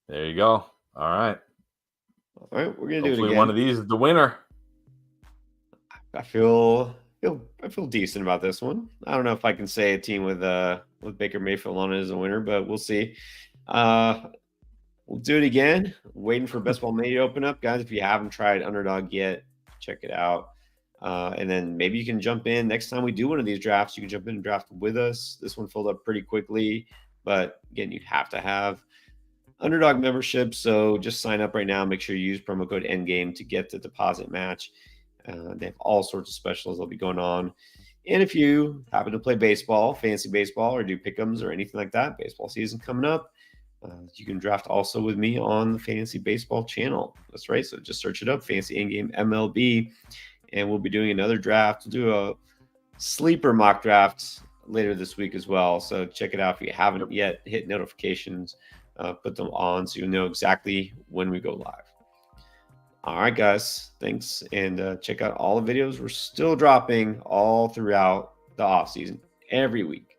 There you go. All right. We're going to do it again. One of these is the winner. I feel decent about this one. I don't know if I can say a team with Baker Mayfield on it as a winner, but we'll see. We'll do it again. Waiting for Best Ball Mania to open up, guys. If you haven't tried Underdog yet, check it out. And then maybe you can jump in next time we do one of these drafts. You can jump in and draft with us. This one filled up pretty quickly, but again, you'd have to have Underdog membership. So just sign up right now. Make sure you use promo code Endgame to get the deposit match. They have all sorts of specials that'll be going on. And if you happen to play baseball, fancy baseball, or do pick'ems or anything like that, baseball season coming up, you can draft also with me on the Fantasy Baseball channel. That's right. So just search it up, Fantasy Endgame MLB, and we'll be doing another draft. We'll do a sleeper mock draft later this week as well. So check it out if you haven't yet. Hit notifications, put them on so you know exactly when we go live. All right, guys. Thanks. And check out all the videos. We're still dropping all throughout the off season every week.